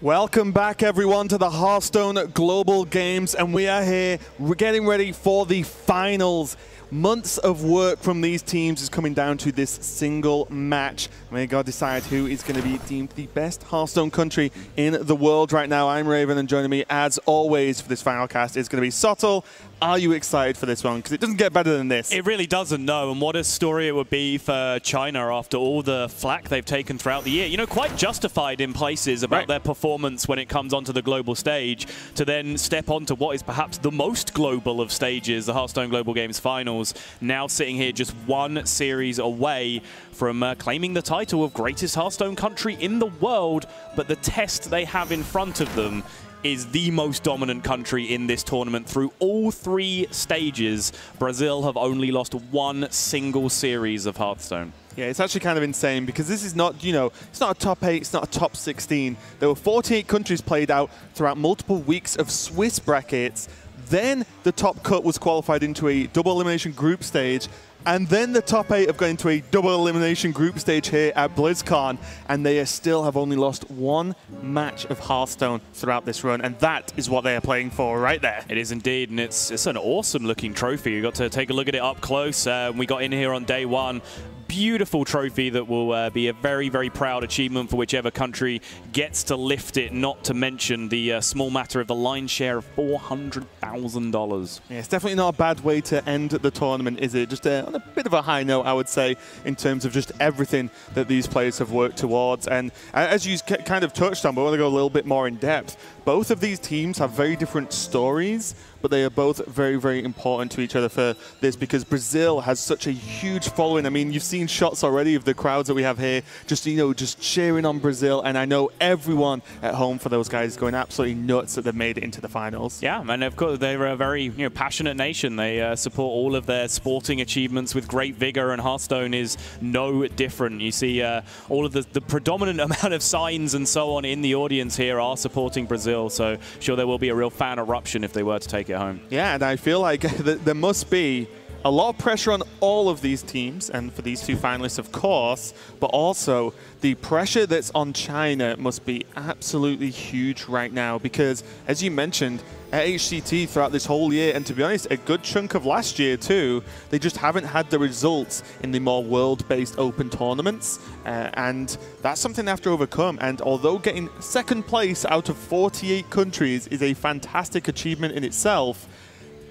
Welcome back, everyone, to the Hearthstone Global Games, and we are here. We're getting ready for the finals. Months of work from these teams is coming down to this single match. May God decide who is going to be deemed the best Hearthstone country in the world right now. I'm Raven, and joining me, as always, for this final cast is going to be Sottle. Are you excited for this one? Because it doesn't get better than this. It really doesn't, no. And what a story it would be for China after all the flack they've taken throughout the year. You know, quite justified in places about their performance when it comes onto the global stage, to then step onto what is perhaps the most global of stages, the Hearthstone Global Games Finals, now sitting here just one series away from claiming the title of greatest Hearthstone country in the world. But the test they have in front of them is the most dominant country in this tournament. Through all three stages, Brazil have only lost one single series of Hearthstone. Yeah, it's actually kind of insane because this is not, you know, it's not a top 8, it's not a top 16. There were 48 countries played out throughout multiple weeks of Swiss brackets. Then the top cut was qualified into a double elimination group stage. And then the top 8 have gone into a double elimination group stage here at Blizzcon, and they still have only lost one match of Hearthstone throughout this run, and that is what they are playing for right there. It is indeed, and it's an awesome-looking trophy. You got to take a look at it up close. We got in here on day one. Beautiful trophy that will be a very, very proud achievement for whichever country gets to lift it, not to mention the small matter of the line share of $400,000. Yeah, it's definitely not a bad way to end the tournament, is it? Just on a bit of a high note, I would say, in terms of just everything that these players have worked towards. And as you kind of touched on, but I want to go a little bit more in depth, both of these teams have very different stories, but they are both very, very important to each other for this because Brazil has such a huge following. I mean, you've seen shots already of the crowds that we have here, just, you know, just cheering on Brazil. And I know everyone at home for those guys going absolutely nuts that they've made it into the finals. Yeah, and of course, they're a very passionate nation. They support all of their sporting achievements with great vigor, and Hearthstone is no different. You see all of the predominant amount of signs and so on in the audience here are supporting Brazil. So sure, there will be a real fan eruption if they were to take it home. Yeah, and I feel like there must be a lot of pressure on all of these teams, and for these two finalists, of course, but also the pressure that's on China must be absolutely huge right now because, as you mentioned, at HCT throughout this whole year, and to be honest, a good chunk of last year too, they just haven't had the results in the more world-based open tournaments, and that's something they have to overcome. And although getting second place out of 48 countries is a fantastic achievement in itself,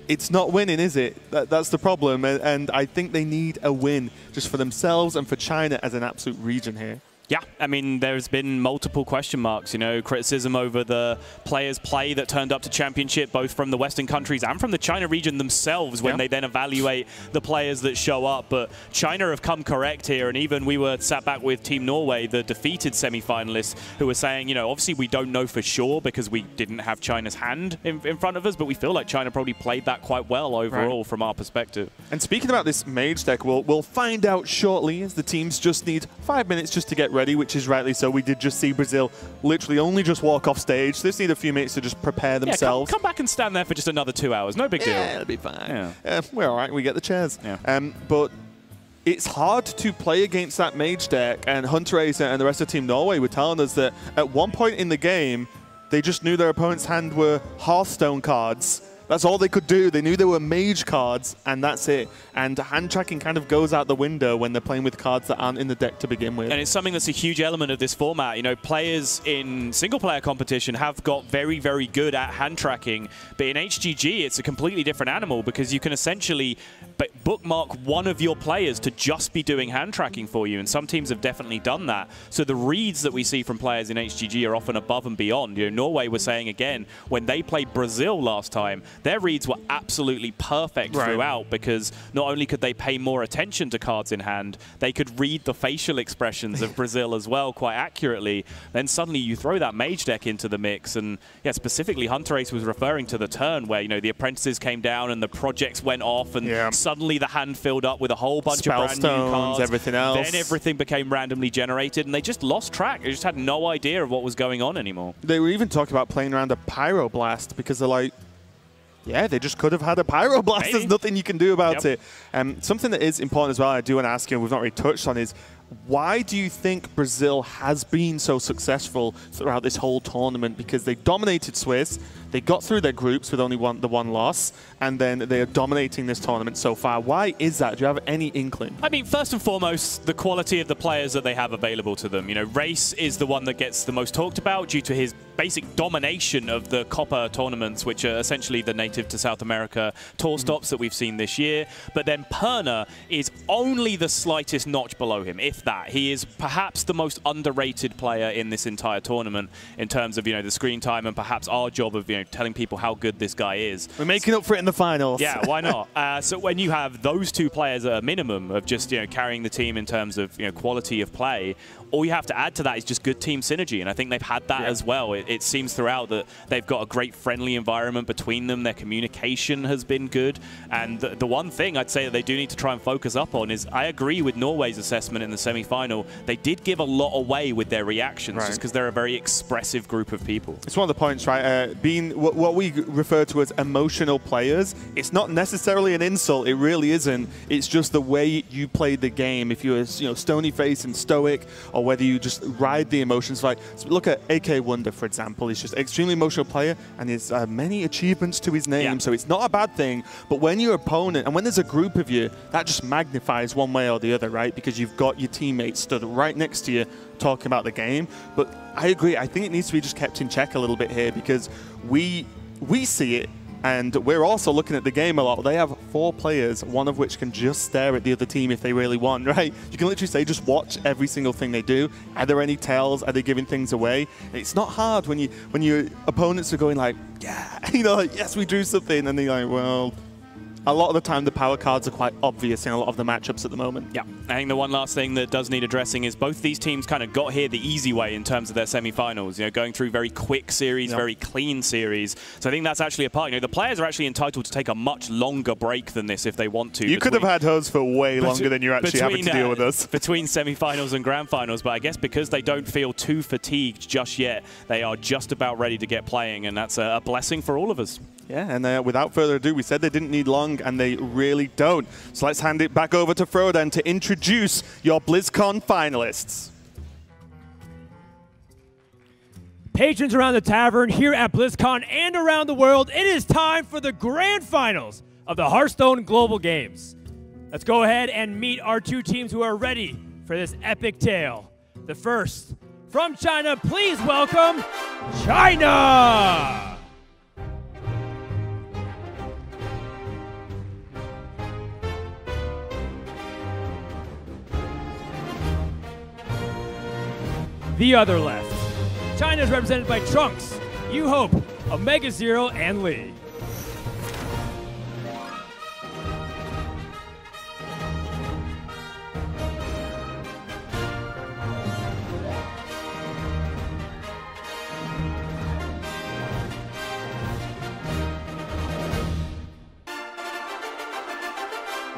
it's not winning, is it? That's the problem, and I think they need a win just for themselves and for China as an absolute region here. Yeah, I mean, there's been multiple question marks, you know, criticism over the players' play that turned up to Championship, both from the Western countries and from the China region themselves when they then evaluate the players that show up. But China have come correct here, and even we were sat back with Team Norway, the defeated semi-finalists, who were saying, you know, obviously we don't know for sure because we didn't have China's hand in front of us, but we feel like China probably played that quite well overall from our perspective. And speaking about this Mage deck, we'll find out shortly, as the teams just need 5 minutes just to get ready, which is rightly so. We did just see Brazil literally only just walk off stage. They just need a few minutes to just prepare themselves. Yeah, come back and stand there for just another 2 hours. No big deal. Yeah, it'll be fine. Yeah. We're all right. We get the chairs. Yeah. But it's hard to play against that Mage deck, and Hunter Ace and the rest of Team Norway were telling us that at one point in the game, they just knew their opponent's hand were Hearthstone cards. That's all they could do. They knew they were Mage cards, and that's it. And hand tracking kind of goes out the window when they're playing with cards that aren't in the deck to begin with. And it's something that's a huge element of this format. You know, players in single-player competition have got very, very good at hand tracking, but in HGG, it's a completely different animal because you can essentially bookmark one of your players to just be doing hand tracking for you, and some teams have definitely done that. So the reads that we see from players in HGG are often above and beyond. You know, Norway was saying again, when they played Brazil last time, their reads were absolutely perfect throughout because not only could they pay more attention to cards in hand, they could read the facial expressions of Brazil as well quite accurately. Then suddenly you throw that Mage deck into the mix, and yeah, specifically Hunter Ace was referring to the turn where, you know, the apprentices came down and the projects went off, and suddenly the hand filled up with a whole bunch of brand new cards, everything else. Then everything became randomly generated, and they just lost track. They just had no idea of what was going on anymore. They were even talking about playing around a Pyroblast because they're like, yeah, they just could have had a Pyroblast. There's nothing you can do about it. Something that is important as well, I do want to ask you, and we've not really touched on, is Why do you think Brazil has been so successful throughout this whole tournament? Because they dominated Swiss, they got through their groups with only the one loss, and then they are dominating this tournament so far. Why is that? Do you have any inkling? I mean, first and foremost, the quality of the players that they have available to them. You know, Race is the one that gets the most talked about due to his basic domination of the Copa tournaments, which are essentially the native to South America tour stops that we've seen this year. But then Perna is only the slightest notch below him, if that. He is perhaps the most underrated player in this entire tournament in terms of, you know, the screen time and perhaps our job of, you know, telling people how good this guy is. We're making up for it in the finals. Yeah, why not? So when you have those two players at a minimum of just, you know, carrying the team in terms of, you know, quality of play, all you have to add to that is just good team synergy, and I think they've had that as well. It seems throughout that they've got a great friendly environment between them. Their communication has been good, and the one thing I'd say that they do need to try and focus up on is, I agree with Norway's assessment in the semi-final. They did give a lot away with their reactions, just because they're a very expressive group of people. It's one of the points, right? Being what we refer to as emotional players, it's not necessarily an insult. It really isn't. It's just the way you play the game. If you're, you know, stony face and stoic, or whether you just ride the emotions. Like, look at AK Wonder, for example. He's just an extremely emotional player, and he has many achievements to his name, so it's not a bad thing. But when your opponent, and when there's a group of you, that just magnifies one way or the other, right? Because you've got your teammates stood right next to you talking about the game. But I agree. I think it needs to be just kept in check a little bit here, because we see it, and we're also looking at the game a lot. They have 4 players, one of which can just stare at the other team if they really want, right? You can literally say, just watch every single thing they do. Are there any tells? Are they giving things away? It's not hard when your opponents are going like, yeah, you know, like, yes, we drew something, and they're like, well, a lot of the time the power cards are quite obvious in a lot of the matchups at the moment. Yeah, I think the one last thing that does need addressing is both these teams kind of got here the easy way in terms of their semi-finals, you know, going through very quick series, very clean series. So I think that's actually a part. You know, the players are actually entitled to take a much longer break than this if they want to. You could have had hers for way longer than you're actually having to deal with us. Between semi-finals and grand finals, but I guess because they don't feel too fatigued just yet, they are just about ready to get playing, and that's a blessing for all of us. Yeah, and without further ado, we said they didn't need long, and they really don't. So let's hand it back over to Frodan to introduce your BlizzCon finalists. Patrons around the tavern, here at BlizzCon and around the world, it is time for the grand finals of the Hearthstone Global Games. Let's go ahead and meet our 2 teams who are ready for this epic tale. The first, from China, please welcome China! The other left, China is represented by Trunks, You-Hope, Omega Zero, and Lee.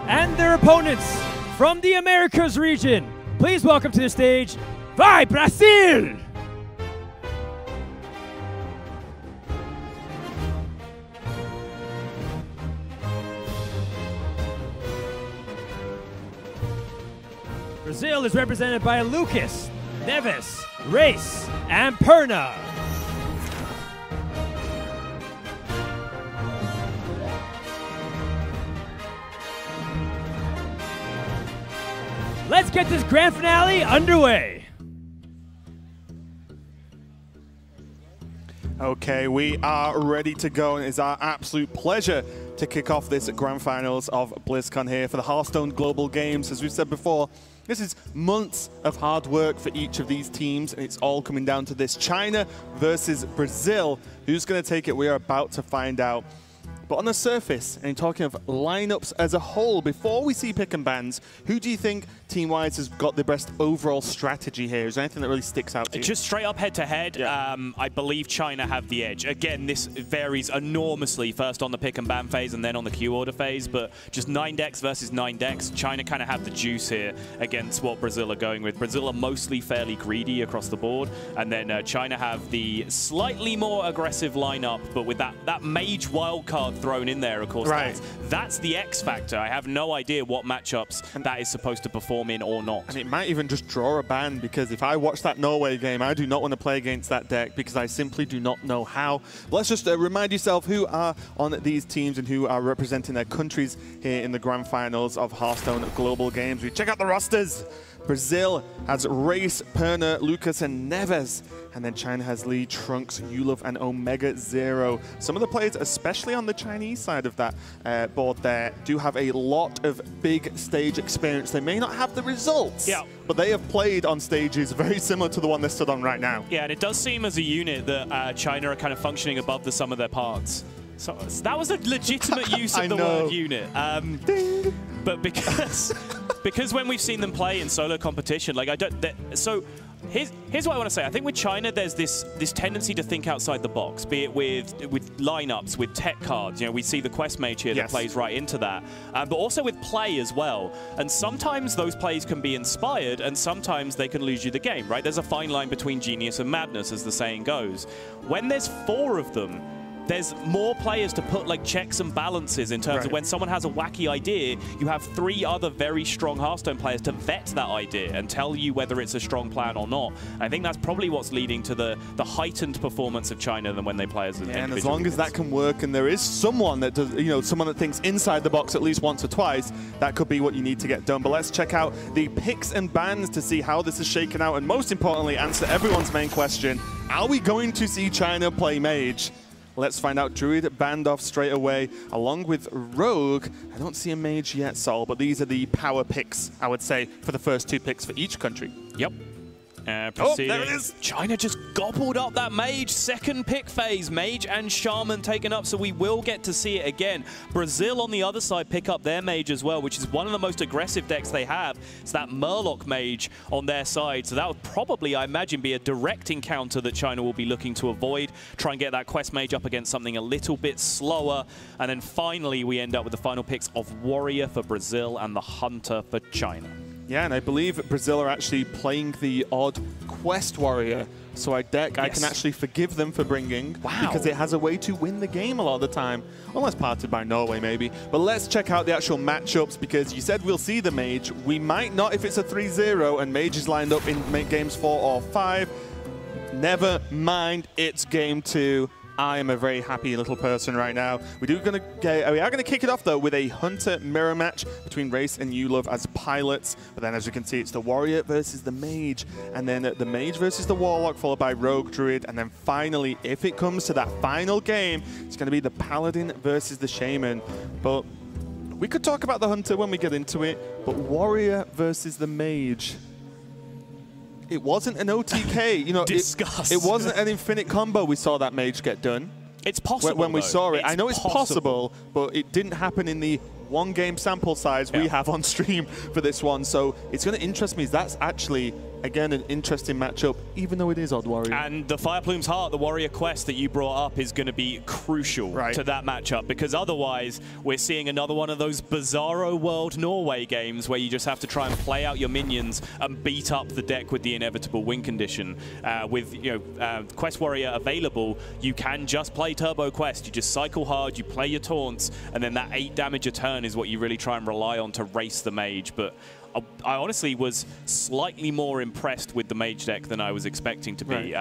And their opponents from the Americas region, please welcome to the stage, Vai Brasil! Brazil is represented by Lucas, Neves, Race, and Perna. Let's get this grand finale underway. Okay, we are ready to go, and it's our absolute pleasure to kick off this grand finals of BlizzCon here for the Hearthstone Global Games. As we've said before, this is months of hard work for each of these teams, and it's all coming down to this. China versus Brazil. Who's going to take it? We are about to find out. But on the surface, and talking of lineups as a whole, before we see pick and bans, who do you think team-wise has got the best overall strategy here? Is there anything that really sticks out to you? Just straight up head-to-head, I believe China have the edge. Again, this varies enormously, first on the pick and ban phase and then on the queue order phase, but just 9 decks versus 9 decks, China kind of have the juice here against what Brazil are going with. Brazil are mostly fairly greedy across the board, and then China have the slightly more aggressive lineup, but with that Mage wildcard have thrown in there, of course. Right. That's the X factor. I have no idea what matchups that is supposed to perform in or not. And it might even just draw a ban, because if I watch that Norway game, I do not want to play against that deck because I simply do not know how. Let's just remind yourself who are on these teams and who are representing their countries here in the grand finals of Hearthstone Global Games. We check out the rosters. Brazil has Race, Perna, Lucas, and Neves. And then China has Lee, Trunks, Yulov, and Omega Zero. Some of the players, especially on the Chinese side of that board there, do have a lot of big stage experience. They may not have the results, but they have played on stages very similar to the one they stood on right now. Yeah, and it does seem as a unit that China are kind of functioning above the sum of their parts. So that was a legitimate use of the word unit. But because when we've seen them play in solo competition, like here's what I want to say. I think with China, there's this tendency to think outside the box, be it with lineups, with tech cards. You know, we see the Quest Mage here that plays right into that, but also with play as well. And sometimes those plays can be inspired, and sometimes they can lose you the game, right? There's a fine line between genius and madness, as the saying goes. When there's 4 of them, there's more players to put like checks and balances in terms of when someone has a wacky idea, you have 3 other very strong Hearthstone players to vet that idea and tell you whether it's a strong plan or not. I think that's probably what's leading to the heightened performance of China than when they play as an individual. And as long as that can work, and there is someone that does, you know, someone that thinks inside the box at least once or twice, that could be what you need to get done. But let's check out the picks and bans to see how this is shaken out, and most importantly, answer everyone's main question: are we going to see China play Mage? Let's find out. Druid banned off straight away, along with Rogue. I don't see a Mage yet, Sol, but these are the power picks, I would say, for the first 2 picks for each country. Yep. Oh, there it is. China just gobbled up that Mage. Second pick phase. Mage and Shaman taken up, so we will get to see it again. Brazil on the other side pick up their Mage as well, which is one of the most aggressive decks they have. It's that Warlock Mage on their side. So that would probably, I imagine, be a direct encounter that China will be looking to avoid. Try and get that Quest Mage up against something a little bit slower. And then finally, we end up with the final picks of Warrior for Brazil and the Hunter for China. Yeah, and I believe Brazil are actually playing the odd Quest Warrior. So I can actually forgive them for bringing, because it has a way to win the game a lot of the time. Unless parted by Norway, maybe. But let's check out the actual matchups, because you said we'll see the Mage. We might not if it's a 3-0 and Mage is lined up in games 4 or 5. Never mind, it's game 2. I am a very happy little person right now. We are going to kick it off, though, with a Hunter mirror match between Race and Yulov as pilots. But then, as you can see, it's the Warrior versus the Mage. And then the Mage versus the Warlock, followed by Rogue Druid. And then finally, if it comes to that final game, it's going to be the Paladin versus the Shaman. But we could talk about the Hunter when we get into it. But Warrior versus the Mage. It wasn't an OTK, you know. Discuss. It wasn't an infinite combo we saw that Mage get done. It's possible when we saw it. I know it's possible, but it didn't happen in the 1-game sample size we have on stream for this one. So it's going to interest me. That's actually, again, an interesting matchup, even though it is Odd Warrior. And the Fireplume's Heart, the Warrior quest that you brought up, is going to be crucial to that matchup, because otherwise we're seeing another one of those Bizarro World Norway games where you just have to try and play out your minions and beat up the deck with the inevitable win condition. With Quest Warrior available, you can just play Turbo Quest. You just cycle hard, you play your taunts, and then that 8 damage a turn is what you really try and rely on to race the Mage. But I honestly was slightly more impressed with the Mage deck than I was expecting to be.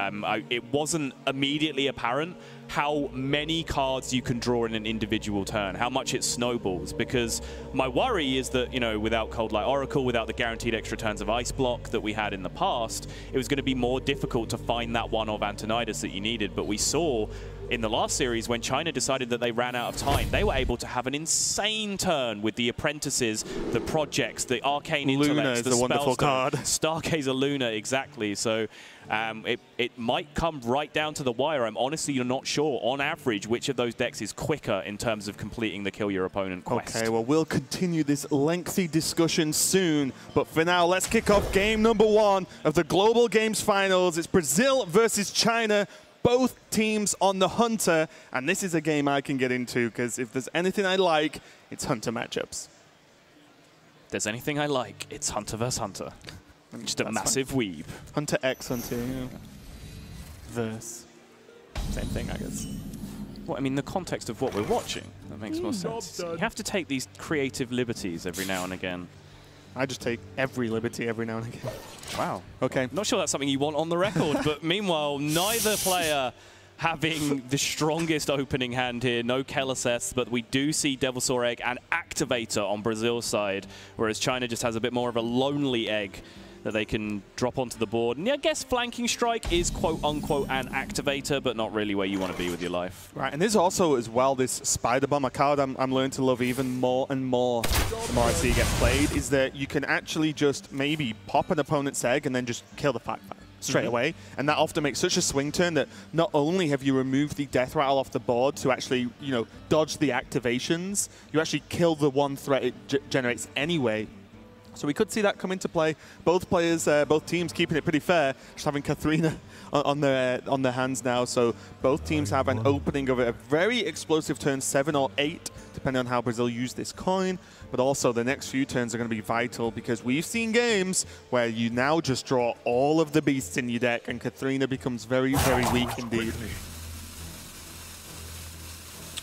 It wasn't immediately apparent how many cards you can draw in an individual turn, how much it snowballs, because my worry is that, you know, without Cold Light Oracle, without the guaranteed extra turns of Ice Block that we had in the past, it was going to be more difficult to find that one of Antonidas that you needed. But we saw in the last series, when China decided that they ran out of time, they were able to have an insane turn with the Apprentices, the Projects, the Arcane Intellects, the wonderful card. Stargazer Luna, exactly. So it might come right down to the wire. I'm honestly not sure, on average, which of those decks is quicker in terms of completing the Kill Your Opponent quest. Okay, well, we'll continue this lengthy discussion soon. But for now, let's kick off game number 1 of the Global Games Finals. It's Brazil versus China. Both teams on the Hunter, and this is a game I can get into, because if there's anything I like, it's Hunter matchups. If there's anything I like, it's Hunter vs. Hunter. Just a massive weeb. Hunter X Hunter, Verse. Same thing, I guess. Well, I mean, the context of what we're watching. That makes more sense. You have to take these creative liberties every now and again. I just take every liberty every now and again. Wow. Okay. Not sure that's something you want on the record, but meanwhile, neither player having the strongest opening hand here. No Keleseth, but we do see Devilsaur Egg and Activator on Brazil's side, whereas China just has a bit more of a lonely egg that they can drop onto the board. And yeah, I guess Flanking Strike is quote-unquote an Activator, but not really where you want to be with your life. Right, and there's also as well this Spider Bomb, a card I'm learning to love even more and more the more I see it get played, is that you can actually just maybe pop an opponent's egg and then just kill the 5/5 straight away. And that often makes such a swing turn that not only have you removed the death rattle off the board to actually, you know, dodge the activations, you actually kill the one threat it generates anyway. So we could see that come into play. Both players, both teams keeping it pretty fair, just having Katharina on their hands now. So both teams have an opening of a very explosive turn, 7 or 8, depending on how Brazil use this coin. But also the next few turns are going to be vital because we've seen games where you now just draw all of the beasts in your deck and Katharina becomes very, very weak indeed.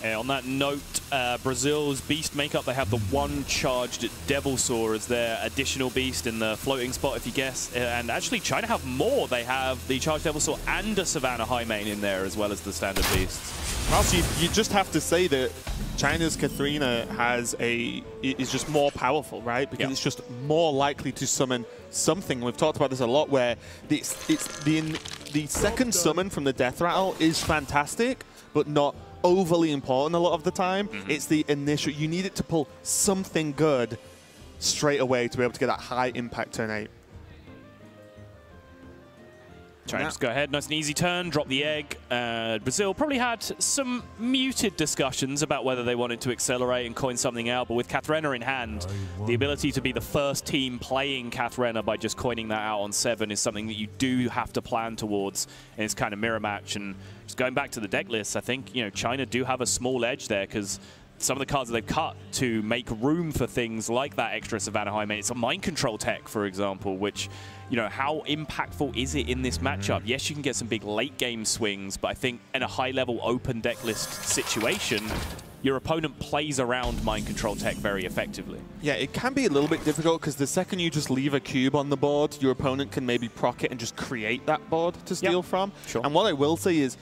On that note, Brazil's beast makeup, they have the one charged Devilsaur as their additional beast in the floating spot, if you guess. And actually, China have more. They have the charged Devilsaur and a Savannah Highmane in there, as well as the standard beasts. Well, so you just have to say that China's Katharina is just more powerful, right? Because it's just more likely to summon something. We've talked about this a lot, where the second summon from the Death Rattle is fantastic, but not overly important a lot of the time. It's the initial, you need it to pull something good straight away to be able to get that high impact turn 8. China just go ahead, nice and easy turn, drop the egg. Brazil probably had some muted discussions about whether they wanted to accelerate and coin something out, but with Katharina in hand, the ability to be the first team playing Katharina by just coining that out on 7 is something that you do have to plan towards in this kind of mirror match. And just going back to the deck list, I think, you know, China do have a small edge there because some of the cards that they've cut to make room for things like that extra Savannah Highmane. It's a mind control tech, for example, which, you know, how impactful is it in this matchup? Yes, you can get some big late game swings, but I think in a high level open deck list situation, your opponent plays around mind control tech very effectively. Yeah, it can be a little bit difficult because the second you just leave a cube on the board, your opponent can maybe proc it and just create that board to steal from. Sure. And what I will say is,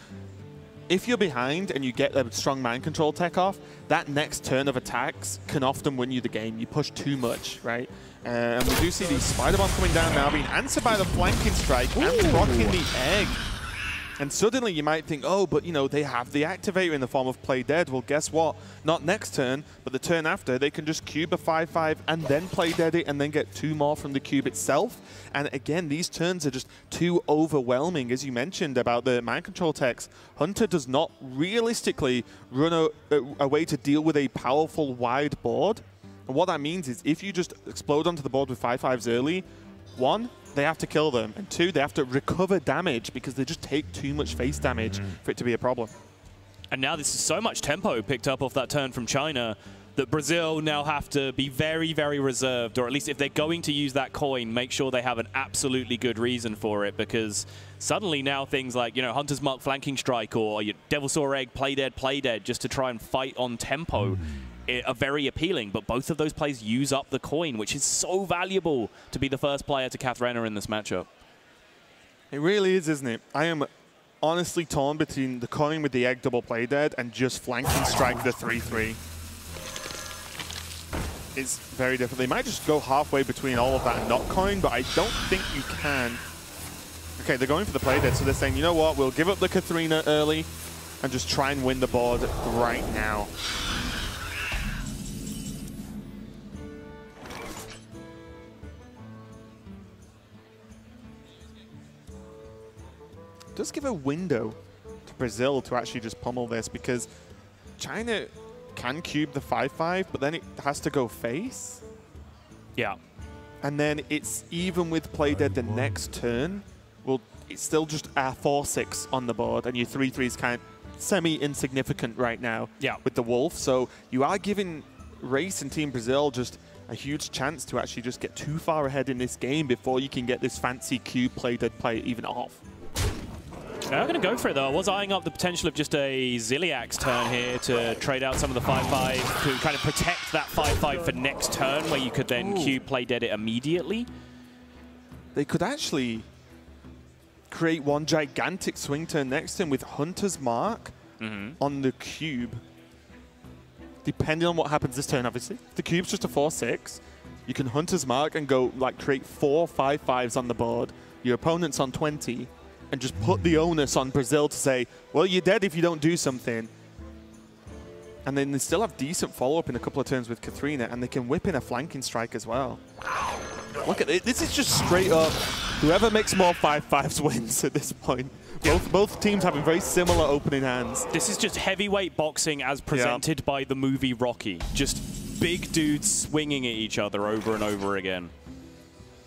if you're behind and you get a strong mind control tech off, that next turn of attacks can often win you the game. You push too much, right? And we do see the Spider Bomb coming down now, being answered by the Flanking Strike and rocking the egg. And suddenly you might think, oh, but you know, they have the activator in the form of Play Dead. Well, guess what? Not next turn, but the turn after, they can just cube a 5/5 and then Play Dead it and then get 2 more from the cube itself. And again, these turns are just too overwhelming. As you mentioned about the mind control techs, Hunter does not realistically run a way to deal with a powerful wide board. And what that means is if you just explode onto the board with 5/5s early, 1, they have to kill them, and 2, they have to recover damage because they just take too much face damage for it to be a problem. And now this is so much tempo picked up off that turn from China that Brazil now have to be very, very reserved, or at least if they're going to use that coin, make sure they have an absolutely good reason for it, because suddenly now things like, you know, Hunter's Mark Flanking Strike or Devilsaur Egg, Play Dead, just to try and fight on tempo are very appealing, but both of those plays use up the coin, which is so valuable to be the first player to Katharina in this matchup. It really is, isn't it? I am honestly torn between the coin with the egg double Play Dead and just Flanking Strike the 3/3. It's very different. They might just go halfway between all of that and not coin, but I don't think you can. Okay, they're going for the Play Dead, so they're saying, you know what, we'll give up the Katharina early and just try and win the board right now. Does give a window to Brazil to actually just pummel this, because China can cube the 5/5, but then it has to go face. Yeah. And then it's even with Play Dead the next turn, well, it's still just a 4/6 on the board, and your 3/3 is kind of semi-insignificant right now with the Wolf. So you are giving Race and Team Brazil just a huge chance to actually just get too far ahead in this game before you can get this fancy cube Play Dead play even off. I'm going to go for it, though. I was eyeing up the potential of just a Ziliak's turn here to trade out some of the 5/5 to kind of protect that 5/5 for next turn, where you could then cube play dead it immediately. They could actually create one gigantic swing turn next to him with Hunter's Mark on the cube. Depending on what happens this turn, obviously. If the cube's just a 4/6, you can Hunter's Mark and go like create 4 5/5s on the board. Your opponent's on 20, and just put the onus on Brazil to say, well, you're dead if you don't do something. And then they still have decent follow-up in a couple of turns with Katharina, and they can whip in a flanking strike as well. Look at it. This is just straight up. Whoever makes more 5/5s wins at this point. Both teams having very similar opening hands. This is just heavyweight boxing as presented by the movie Rocky. Just big dudes swinging at each other over and over again.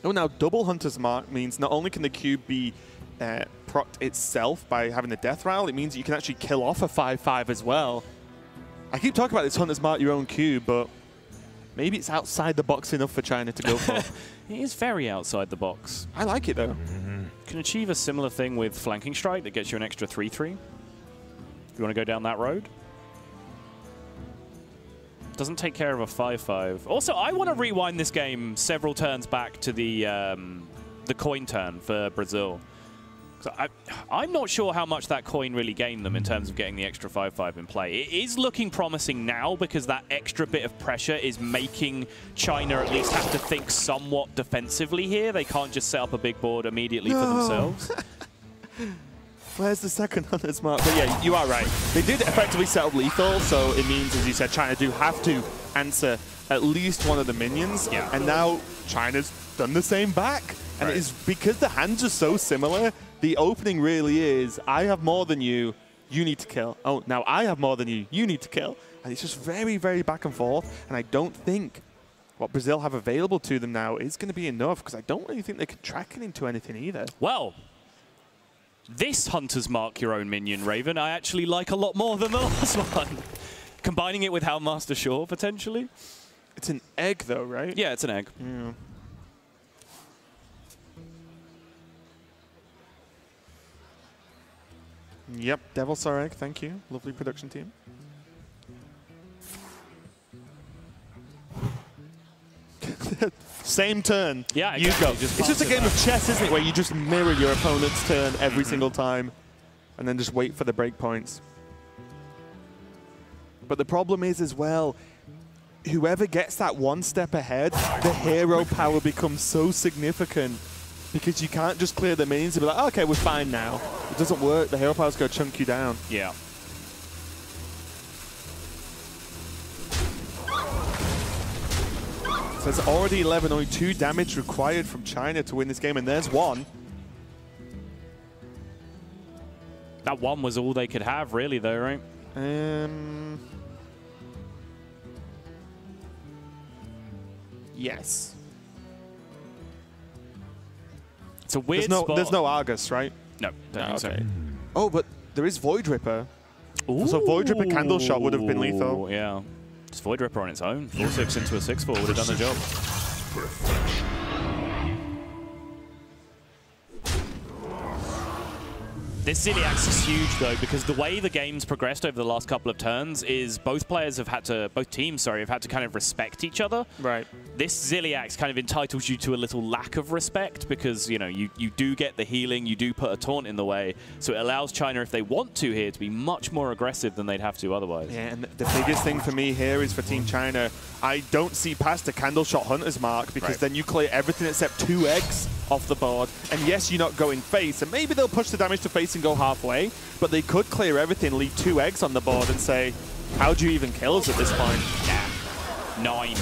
Oh, now double Hunter's Mark means not only can the cube be procced itself by having the death rattle, it means you can actually kill off a 5/5 as well. I keep talking about this Hunter's Mark your own cube, but maybe it's outside the box enough for China to go for. It is very outside the box. I like it, though. Can achieve a similar thing with Flanking Strike that gets you an extra 3/3. If you want to go down that road. Doesn't take care of a 5/5. Also, I want to rewind this game several turns back to the coin turn for Brazil. So I'm not sure how much that coin really gained them in terms of getting the extra 5/5 in play. It is looking promising now because that extra bit of pressure is making China at least have to think somewhat defensively here. They can't just set up a big board immediately for themselves. Where's the second Hunter's Mark? But yeah, you are right. They did effectively set up lethal, so it means, as you said, China do have to answer at least one of the minions. Yeah. And now China's done the same back. And it is because the hands are so similar, the opening really is, I have more than you, you need to kill. Oh, now I have more than you, you need to kill. And it's just very, very back and forth. And I don't think what Brazil have available to them now is going to be enough, because I don't really think they can track it into anything either. Well, this Hunter's Mark your own minion, Raven, I actually like a lot more than the last one. Combining it with Houndmaster Shaw, potentially. It's an egg, though, right? Yeah, it's an egg. Yeah. Yep, Devil Star Egg, thank you. Lovely production team. Same turn. Yeah, you exactly. go. It's just a game of chess, isn't it, where you just mirror your opponent's turn every single time and then just wait for the breakpoints. But the problem is as well, whoever gets that one step ahead, the hero power becomes so significant because you can't just clear the minions and be like, oh, okay, we're fine now. It doesn't work. The hero power's going to chunk you down. Yeah. So it's already 11, only 2 damage required from China to win this game, and there's 1. That 1 was all they could have, really, though, right? Yes. It's a weird spot. There's no Argus, right? No, don't think so. Oh, but there is Void Ripper. Ooh. So Void Ripper Candle Shot would have been lethal. Yeah. Just Void Ripper on its own. 4/6 into a 6/4 would have done the job. This Ziliak's is huge, though, because the way the game's progressed over the last couple of turns is both teams have had to kind of respect each other. Right. This Ziliak's kind of entitles you to a little lack of respect because, you know, you do get the healing, you do put a taunt in the way, so it allows China, if they want to here, to be much more aggressive than they'd have to otherwise. Yeah, and the biggest thing for me here is for Team China, I don't see past a Candle Shot Hunter's Mark because then you clear everything except 2 eggs off the board. And yes, you're not going face, and maybe they'll push the damage to face and go halfway, but they could clear everything, leave 2 eggs on the board and say, how do you even kill us at this point? Yeah. 9.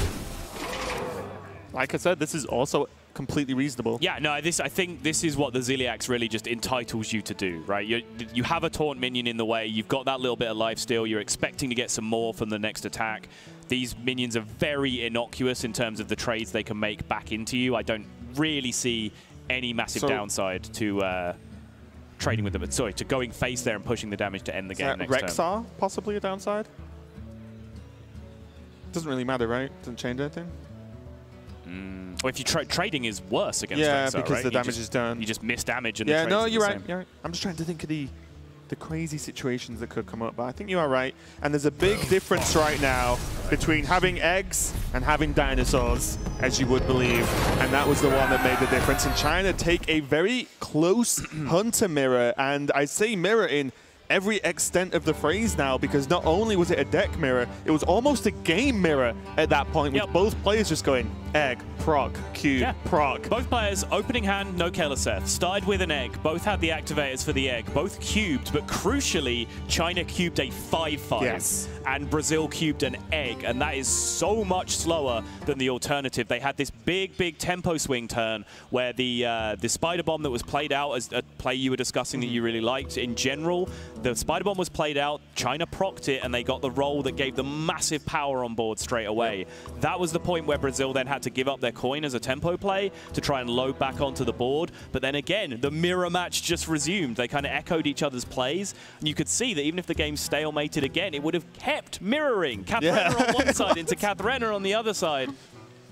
Like I said, this is also completely reasonable. Yeah, no, I think this is what the Ziliak's really just entitles you to do, right? You have a taunt minion in the way, you've got that little bit of life steal, you're expecting to get some more from the next attack. These minions are very innocuous in terms of the trades they can make back into you. I don't really see any massive downside to trading with them. Sorry, to going face there and pushing the damage to end the game next turn. Rexar possibly a downside? Doesn't really matter, right? Doesn't change anything? Well, if you trading is worse against Vexar, Vexar, because right? the damage is done. You just miss damage. And Yeah, the no, trade's you're the right. same. You're right. I'm just trying to think of the crazy situations that could come up, but I think you are right. And there's a big difference right now between having eggs and having dinosaurs, as you would believe. And that was the one that made the difference. And China take a very close Hunter mirror, and I say mirror in every extent of the phrase now, because not only was it a deck mirror, it was almost a game mirror at that point, with both players just going egg, proc, cube, proc. Both players, opening hand, no Keleseth. Started with an egg. Both had the activators for the egg. Both cubed, but crucially, China cubed a 5/5. Yes. And Brazil cubed an egg, and that is so much slower than the alternative. They had this big tempo swing turn where the Spider Bomb that was played out as a play you were discussing that you really liked. In general, the Spider Bomb was played out, China procced it, and they got the roll that gave them massive power on board straight away. That was the point where Brazil then had to give up their coin as a tempo play to try and load back onto the board. But then again, the mirror match just resumed. They kind of echoed each other's plays, and you could see that even if the game stalemated again, it would have kept mirroring. Catharena on one side into Catharena on the other side.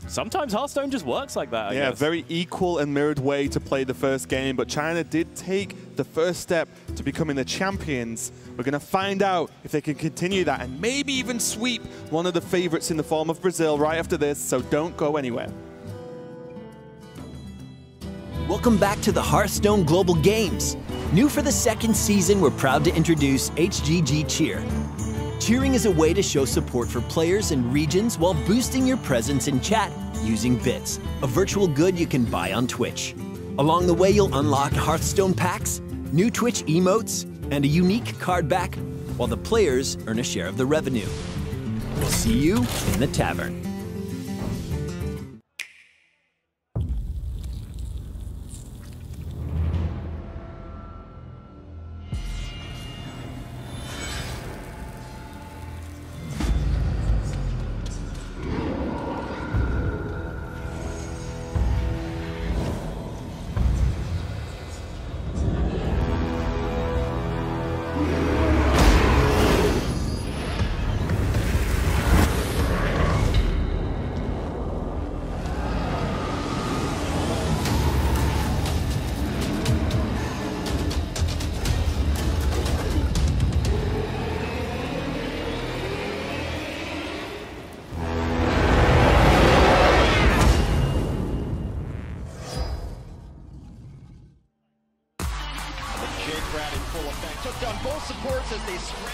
Sometimes Hearthstone just works like that, I guess. Very equal and mirrored way to play the first game, but China did take the first step to becoming the champions. We're going to find out if they can continue that and maybe even sweep one of the favorites in the form of Brazil right after this, so don't go anywhere. Welcome back to the Hearthstone Global Games. New for the second season, we're proud to introduce HGG Cheer. Cheering is a way to show support for players and regions while boosting your presence in chat using bits, a virtual good you can buy on Twitch. Along the way, you'll unlock Hearthstone packs, new Twitch emotes, and a unique card back, while the players earn a share of the revenue. We'll see you in the tavern.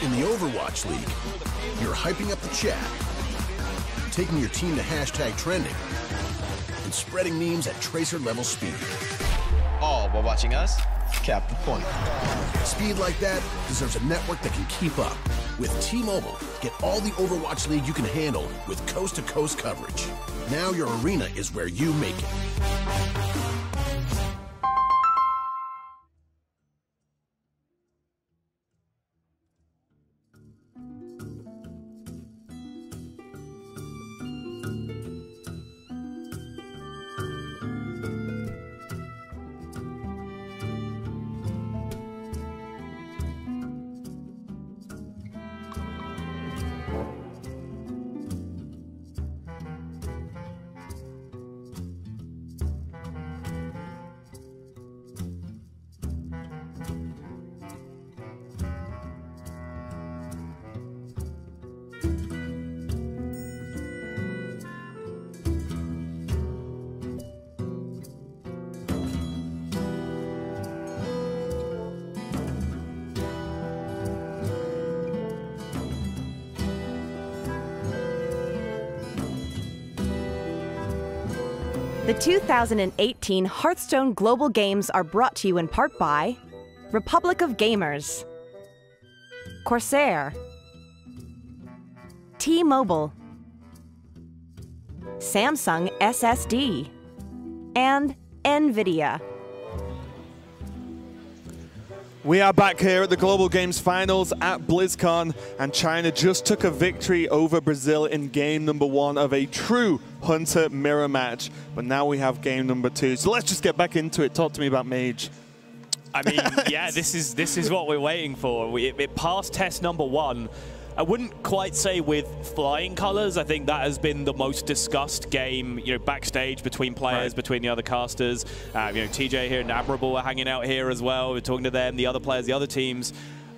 In the Overwatch League, you're hyping up the chat, taking your team to hashtag trending, and spreading memes at tracer level speed. All while watching us cap the point. Speed like that deserves a network that can keep up. With T-Mobile, get all the Overwatch League you can handle with coast-to-coast coverage. Now your arena is where you make it. The 2018 Hearthstone Global Games are brought to you in part by Republic of Gamers, Corsair, T-Mobile, Samsung SSD, and NVIDIA. We are back here at the Global Games Finals at BlizzCon, and China just took a victory over Brazil in game number 1 of a true Hunter mirror match. But now we have game number 2. So let's just get back into it. Talk to me about Mage. I mean, yeah, this is what we're waiting for. It passed test number 1. I wouldn't quite say with flying colors. I think that has been the most discussed game, you know, backstage between players, between the other casters. You know, TJ here and Admirable are hanging out here as well. We're talking to them, the other players, the other teams.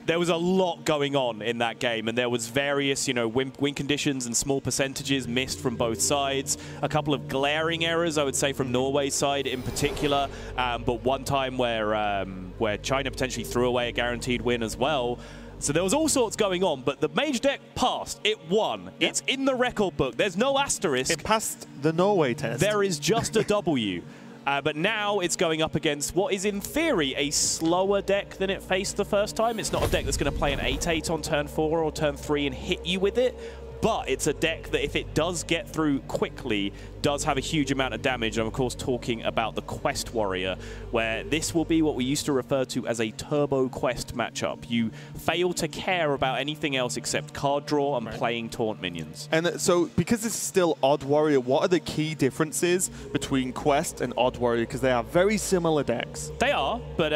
There was a lot going on in that game, and there was various, you know, win conditions and small percentages missed from both sides. A couple of glaring errors, I would say, from Norway's side in particular, but one time where China potentially threw away a guaranteed win as well. So there was all sorts going on, but the Mage deck passed. It won. Yep. It's in the record book. There's no asterisk. It passed the Norway test. There is just a W. But now it's going up against what is, in theory, a slower deck than it faced the first time. It's not a deck that's going to play an 8-8 on turn 4 or turn 3 and hit you with it. But it's a deck that, if it does get through quickly, does have a huge amount of damage. I'm, of course, talking about the Quest Warrior, where this will be what we used to refer to as a turbo Quest matchup. You fail to care about anything else except card draw and playing taunt minions. And so, because this is still Odd Warrior, what are the key differences between Quest and Odd Warrior? Because they are very similar decks. They are, but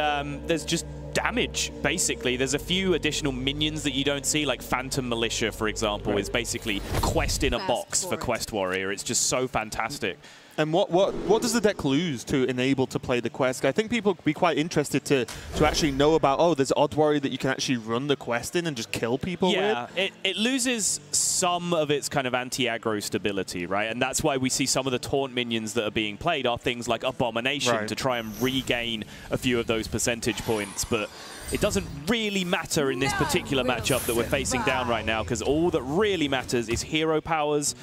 there's just damage, basically. There's a few additional minions that you don't see, like Phantom Militia, for example, is basically Quest in a box for Quest Warrior. It's just so fantastic. And what does the deck lose to enable to play the Quest? I think people would be quite interested to actually know about, oh, there's Odd Warrior that you can actually run the Quest in and just kill people with. Yeah, it loses some of its kind of anti-aggro stability, right? And that's why we see some of the taunt minions that are being played are things like Abomination to try and regain a few of those percentage points. But it doesn't really matter in this particular matchup that we're facing down right now, because all that really matters is hero powers,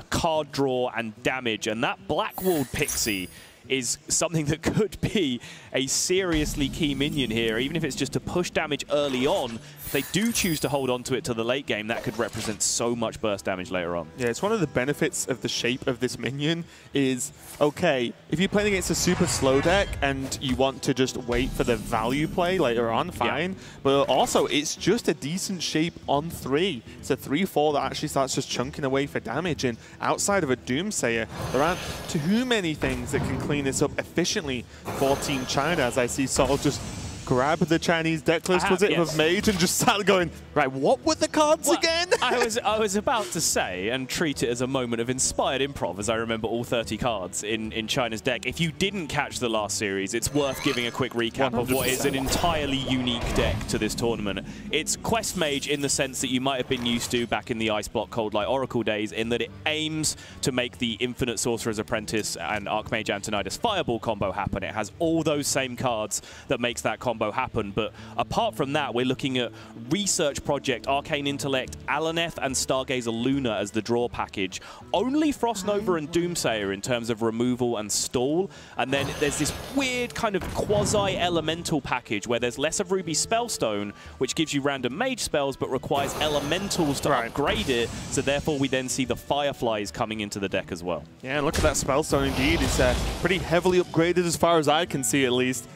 card draw, and damage. And that Blackwalled Pixie is something that could be a seriously key minion here, even if it's just to push damage early on. If they do choose to hold on to it to the late game, that could represent so much burst damage later on. Yeah, it's one of the benefits of the shape of this minion is, okay, if you're playing against a super slow deck and you want to just wait for the value play later on, fine. Yeah. But also, it's just a decent shape on 3. It's a 3-4 that actually starts just chunking away for damage. And outside of a Doomsayer, there aren't too many things that can clean this up efficiently for Team China, as I see Sol just grab the Chinese deck list, was it, of Mage, and just start going, right, what were the cards again? I was about to say, and treat it as a moment of inspired improv, as I remember all 30 cards in China's deck. If you didn't catch the last series, it's worth giving a quick recap 100%. Of what is an entirely unique deck to this tournament. It's Quest Mage in the sense that you might have been used to back in the Ice Block Cold Light Oracle days, in that it aims to make the Infinite Sorcerer's Apprentice and Archmage Antonidas Fireball combo happen. It has all those same cards that makes that combo happen, but apart from that, we're looking at Research Project, Arcane Intellect, Alaneth, and Stargazer Luna as the draw package. Only Frostnova and Doomsayer in terms of removal and stall, and then there's this weird kind of quasi-elemental package where there's less of Ruby Spellstone, which gives you random mage spells but requires elementals to upgrade it, so therefore we then see the Fireflies coming into the deck as well. Yeah, look at that Spellstone indeed. It's pretty heavily upgraded as far as I can see, at least.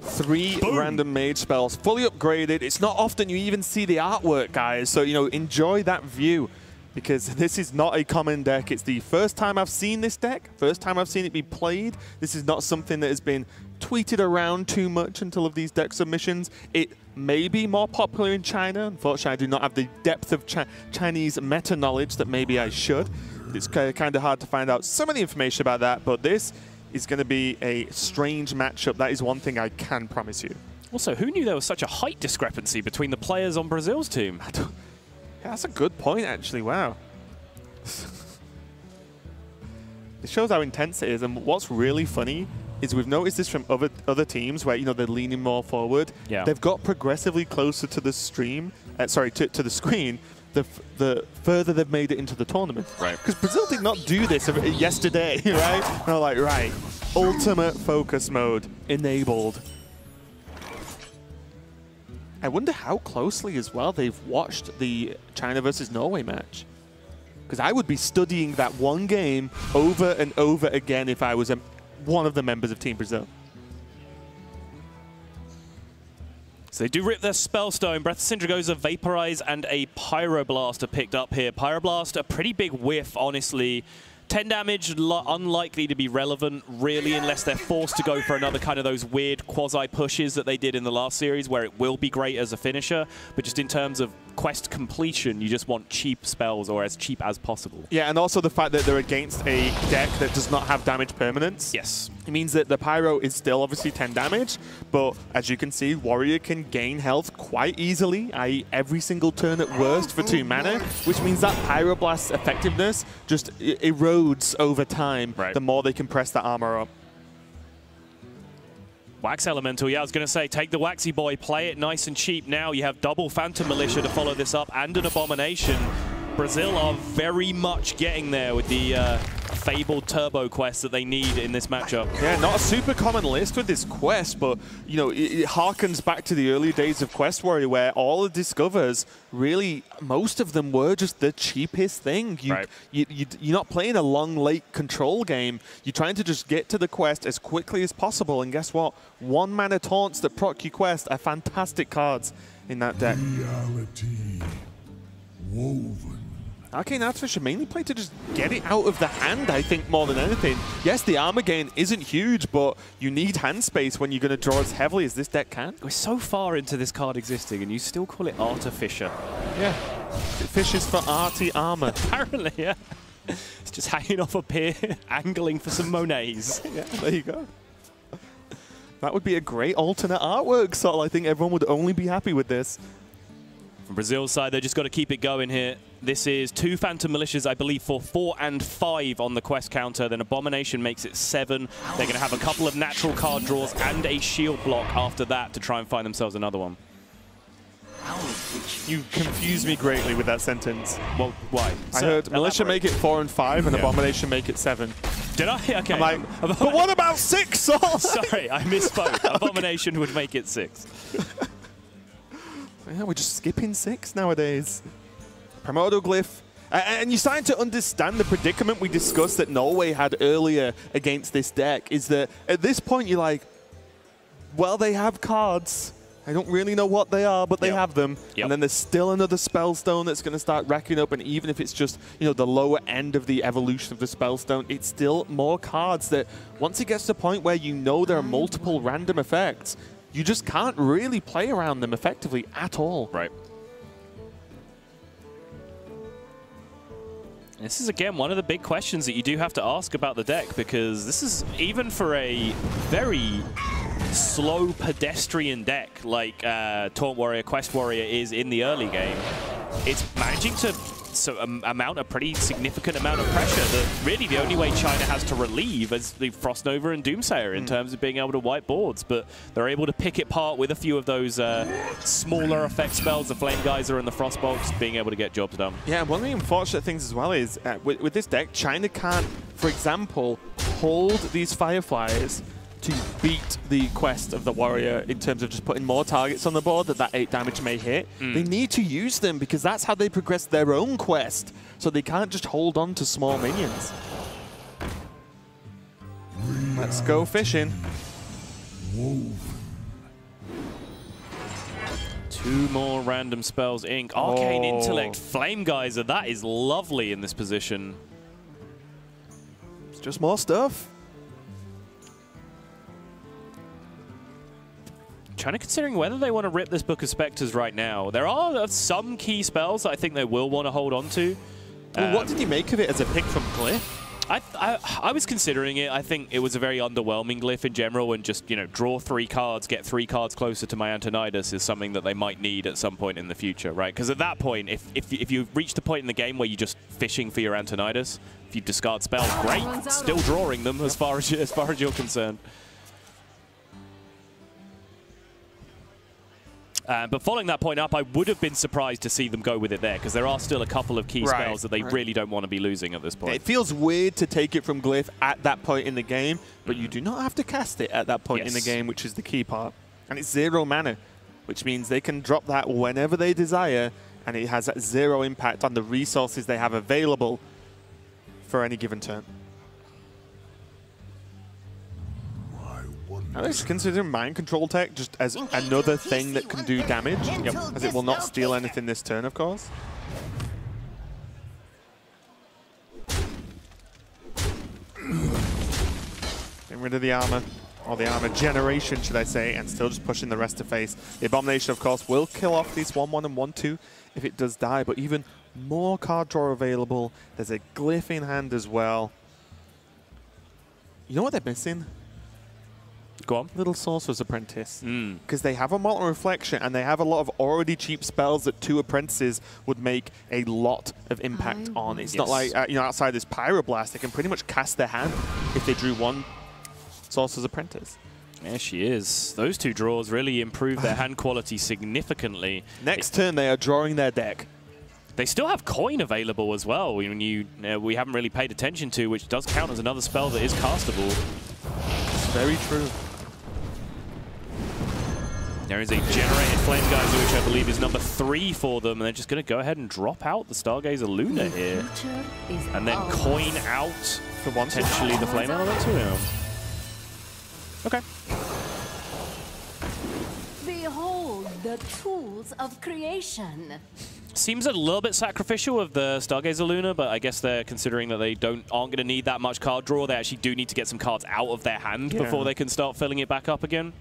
3 random mage spells, fully upgraded. It's not often you even see the artwork, guys, so, you know, enjoy that view, because this is not a common deck. It's the first time I've seen this deck, first time I've seen it be played. This is not something that has been tweeted around too much until of these deck submissions. It may be more popular in China. Unfortunately, I do not have the depth of Chinese meta knowledge that maybe I should. It's kind of hard to find out some of the information about that, but this is going to be a strange matchup. That is one thing I can promise you. Also, who knew there was such a height discrepancy between the players on Brazil's team? Yeah, that's a good point, actually. Wow. It shows how intense it is. And what's really funny is we've noticed this from other teams where, you know, they're leaning more forward. Yeah. They've got progressively closer to the stream, to the screen, the further they've made it into the tournament. Right. Because Brazil did not do this yesterday, right? They're like, right, ultimate focus mode enabled. I wonder how closely as well they've watched the China versus Norway match. Because I would be studying that one game over and over again if I was one of the members of Team Brazil. So they do rip their Spellstone. Breath of Syndragosa, Vaporize, and a Pyroblast are picked up here. Pyroblast, a pretty big whiff, honestly. 10 damage, unlikely to be relevant, really, unless they're forced to go for another kind of those weird quasi-pushes that they did in the last series, where it will be great as a finisher. But just in terms of quest completion, you just want cheap spells, or as cheap as possible. Yeah, and also the fact that they're against a deck that does not have damage permanence. Yes. It means that the Pyro is still obviously 10 damage, but as you can see, Warrior can gain health quite easily, i.e. every single turn at worst for 2 mana, which means that Pyroblast's effectiveness just erodes over time the more they can press the armor up. Wax Elemental, yeah, I was going to say, take the Waxy Boy, play it nice and cheap now. You have double Phantom Militia to follow this up, and an Abomination. Brazil are very much getting there with the fabled turbo quest that they need in this matchup. Yeah, not a super common list with this quest, but you know, it harkens back to the early days of Quest Warrior, where all the discovers, really, most of them were just the cheapest thing. You're not playing a long, late control game. You're trying to just get to the quest as quickly as possible, and guess what? 1 mana taunts that proc your quest are fantastic cards in that deck. Reality woven. Arcane Artificer mainly played to just get it out of the hand, I think, more than anything. Yes, the armor gain isn't huge, but you need hand space when you're going to draw as heavily as this deck can. We're so far into this card existing, and you still call it Artificer. Yeah, it fishes for arty armor. Apparently, yeah. It's just hanging off a pier, angling for some Monets. Yeah, there you go. That would be a great alternate artwork, Sol. I think everyone would only be happy with this. From Brazil's side, they've just got to keep it going here. This is 2 Phantom Militias, I believe, for 4 and 5 on the quest counter. Then Abomination makes it 7. They're going to have a couple of natural card draws and a shield block after that to try and find themselves another one. You confused me greatly with that sentence. Well, why? I heard Militia make it 4 and 5 and Abomination make it 7. Did I? Okay. I'm like, but what about 6, Sol? Sorry, I misspoke. Abomination would make it 6. Yeah, we're just skipping 6 nowadays. Primordial Glyph. And you're starting to understand the predicament we discussed that Norway had earlier against this deck, is that at this point you're like, well, they have cards. I don't really know what they are, but they have them. And then there's still another Spellstone that's going to start racking up, and even if it's just, you know, the lower end of the evolution of the Spellstone, it's still more cards that once it gets to the point where you know there are multiple random effects, you just can't really play around them effectively at all. Right. This is, again, one of the big questions that you do have to ask about the deck, because this is, even for a very slow pedestrian deck like Taunt Warrior, Quest Warrior is in the early game, it's managing to amount a pretty significant amount of pressure that really the only way China has to relieve is the Frost Nova and Doomsayer in terms of being able to wipe boards, but they're able to pick it apart with a few of those smaller effect spells, the Flame Geyser and the Frostbolt, being able to get jobs done. Yeah, one of the unfortunate things as well is with this deck, China can't, for example, hold these Fireflies to beat the quest of the Warrior in terms of just putting more targets on the board that 8 damage may hit. They need to use them because that's how they progress their own quest. So they can't just hold on to small minions. Let's go fishing. 2 more random spells. Ink, Arcane Intellect, Flame Geyser. That is lovely in this position. It's just more stuff. China considering whether they want to rip this Book of Spectres right now. There are some key spells that I think they will want to hold on to. Well, what did you make of it as a pick from Glyph? I was considering it. I think it was a very underwhelming Glyph in general, and just, you know, draw 3 cards, get 3 cards closer to my Antonidas is something that they might need at some point in the future, right? Because at that point, if you reach the point in the game where you're just fishing for your Antonidas, if you discard spells, great, still drawing them as far as you're concerned. But following that point up, I would have been surprised to see them go with it there, because there are still a couple of key spells that they really don't want to be losing at this point. It feels weird to take it from Glyph at that point in the game, but you do not have to cast it at that point in the game, which is the key part. And it's 0 mana, which means they can drop that whenever they desire, and it has 0 impact on the resources they have available for any given turn. I was considering Mind Control Tech just as another thing that can do damage, as it will not steal anything this turn, of course. rid of the armor, or the armor generation, should I say, and still just pushing the rest to face. The Abomination, of course, will kill off these 1-1 and 1-2 if it does die, but even more card draw available. There's a glyph in hand as well. You know what they're missing? Go on. Little Sorcerer's Apprentice. Because they have a Molten Reflection and they have a lot of already cheap spells that 2 apprentices would make a lot of impact on. It's not like, you know, outside this Pyroblast, they can pretty much cast their hand if they drew 1 Sorcerer's Apprentice. There she is. Those 2 draws really improve their hand quality significantly. Next turn, they are drawing their deck. They still have coin available as well, when we haven't really paid attention to, which does count as another spell that is castable. It's very true. There is a generated Flame Geyser, which I believe is number 3 for them, and they're just going to go ahead and drop out the Stargazer Luna here. And then coin out for potentially the Flame Elemental. Yeah. Okay. Behold the tools of creation. Seems a little bit sacrificial of the Stargazer Luna, but I guess they're considering that they aren't going to need that much card draw. They actually do need to get some cards out of their hand before they can start filling it back up again.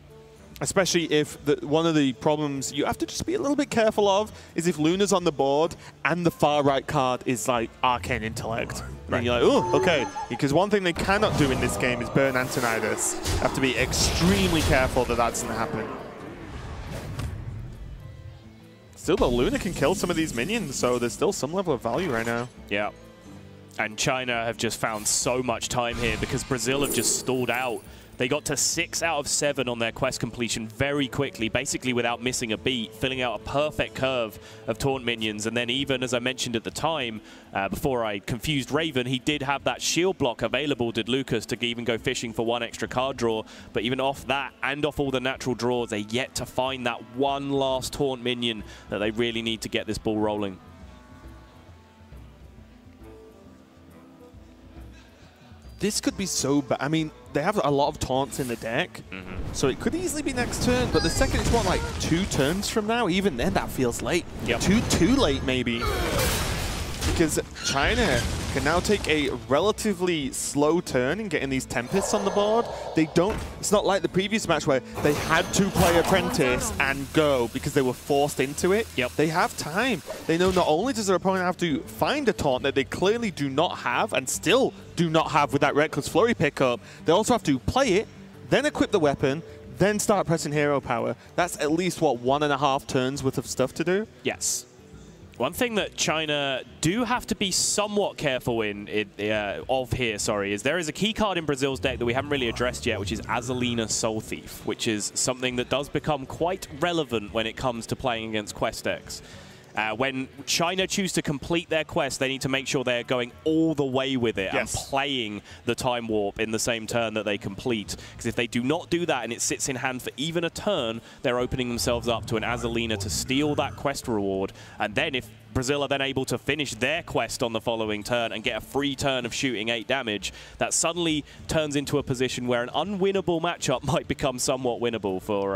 Especially if one of the problems you have to just be a little bit careful of is if Luna's on the board and the far right card is like Arcane Intellect. Right. And you're like, oh, okay. Because one thing they cannot do in this game is burn Antonidas. You have to be extremely careful that that doesn't happen. Still, though, Luna can kill some of these minions, so there's still some level of value right now. Yeah. And China have just found so much time here because Brazil have just stalled out. They got to 6 out of 7 on their quest completion very quickly, basically without missing a beat, filling out a perfect curve of taunt minions. And then even, as I mentioned at the time, before I confused Raven, he did have that shield block available, did Lucas, to even go fishing for 1 extra card draw. But even off that and off all the natural draws, they're yet to find that one last taunt minion that they really need to get this ball rolling. This could be so bad. I mean, they have a lot of taunts in the deck, so it could easily be next turn. But the second it's what, like 2 turns from now, even then that feels late. Yep. Too late maybe. Because China can now take a relatively slow turn in getting these Tempests on the board. They don't, it's not like the previous match where they had to play Apprentice and go because they were forced into it. Yep. They have time. They know not only does their opponent have to find a taunt that they clearly do not have and still do not have with that Reckless Flurry pickup, they also have to play it, then equip the weapon, then start pressing hero power. That's at least, what, 1.5 turns worth of stuff to do? Yes. One thing that China do have to be somewhat careful is there is a key card in Brazil's deck that we haven't really addressed yet, which is Azalina Soul Thief, which is something that does become quite relevant when it comes to playing against quest decks. When China choose to complete their quest, they need to make sure they're going all the way with it and playing the Time Warp in the same turn that they complete. Because if they do not do that and it sits in hand for even a turn, they're opening themselves up to an Azalina to steal that quest reward. And then if Brazil are then able to finish their quest on the following turn and get a free turn of shooting 8 damage, that suddenly turns into a position where an unwinnable matchup might become somewhat winnable for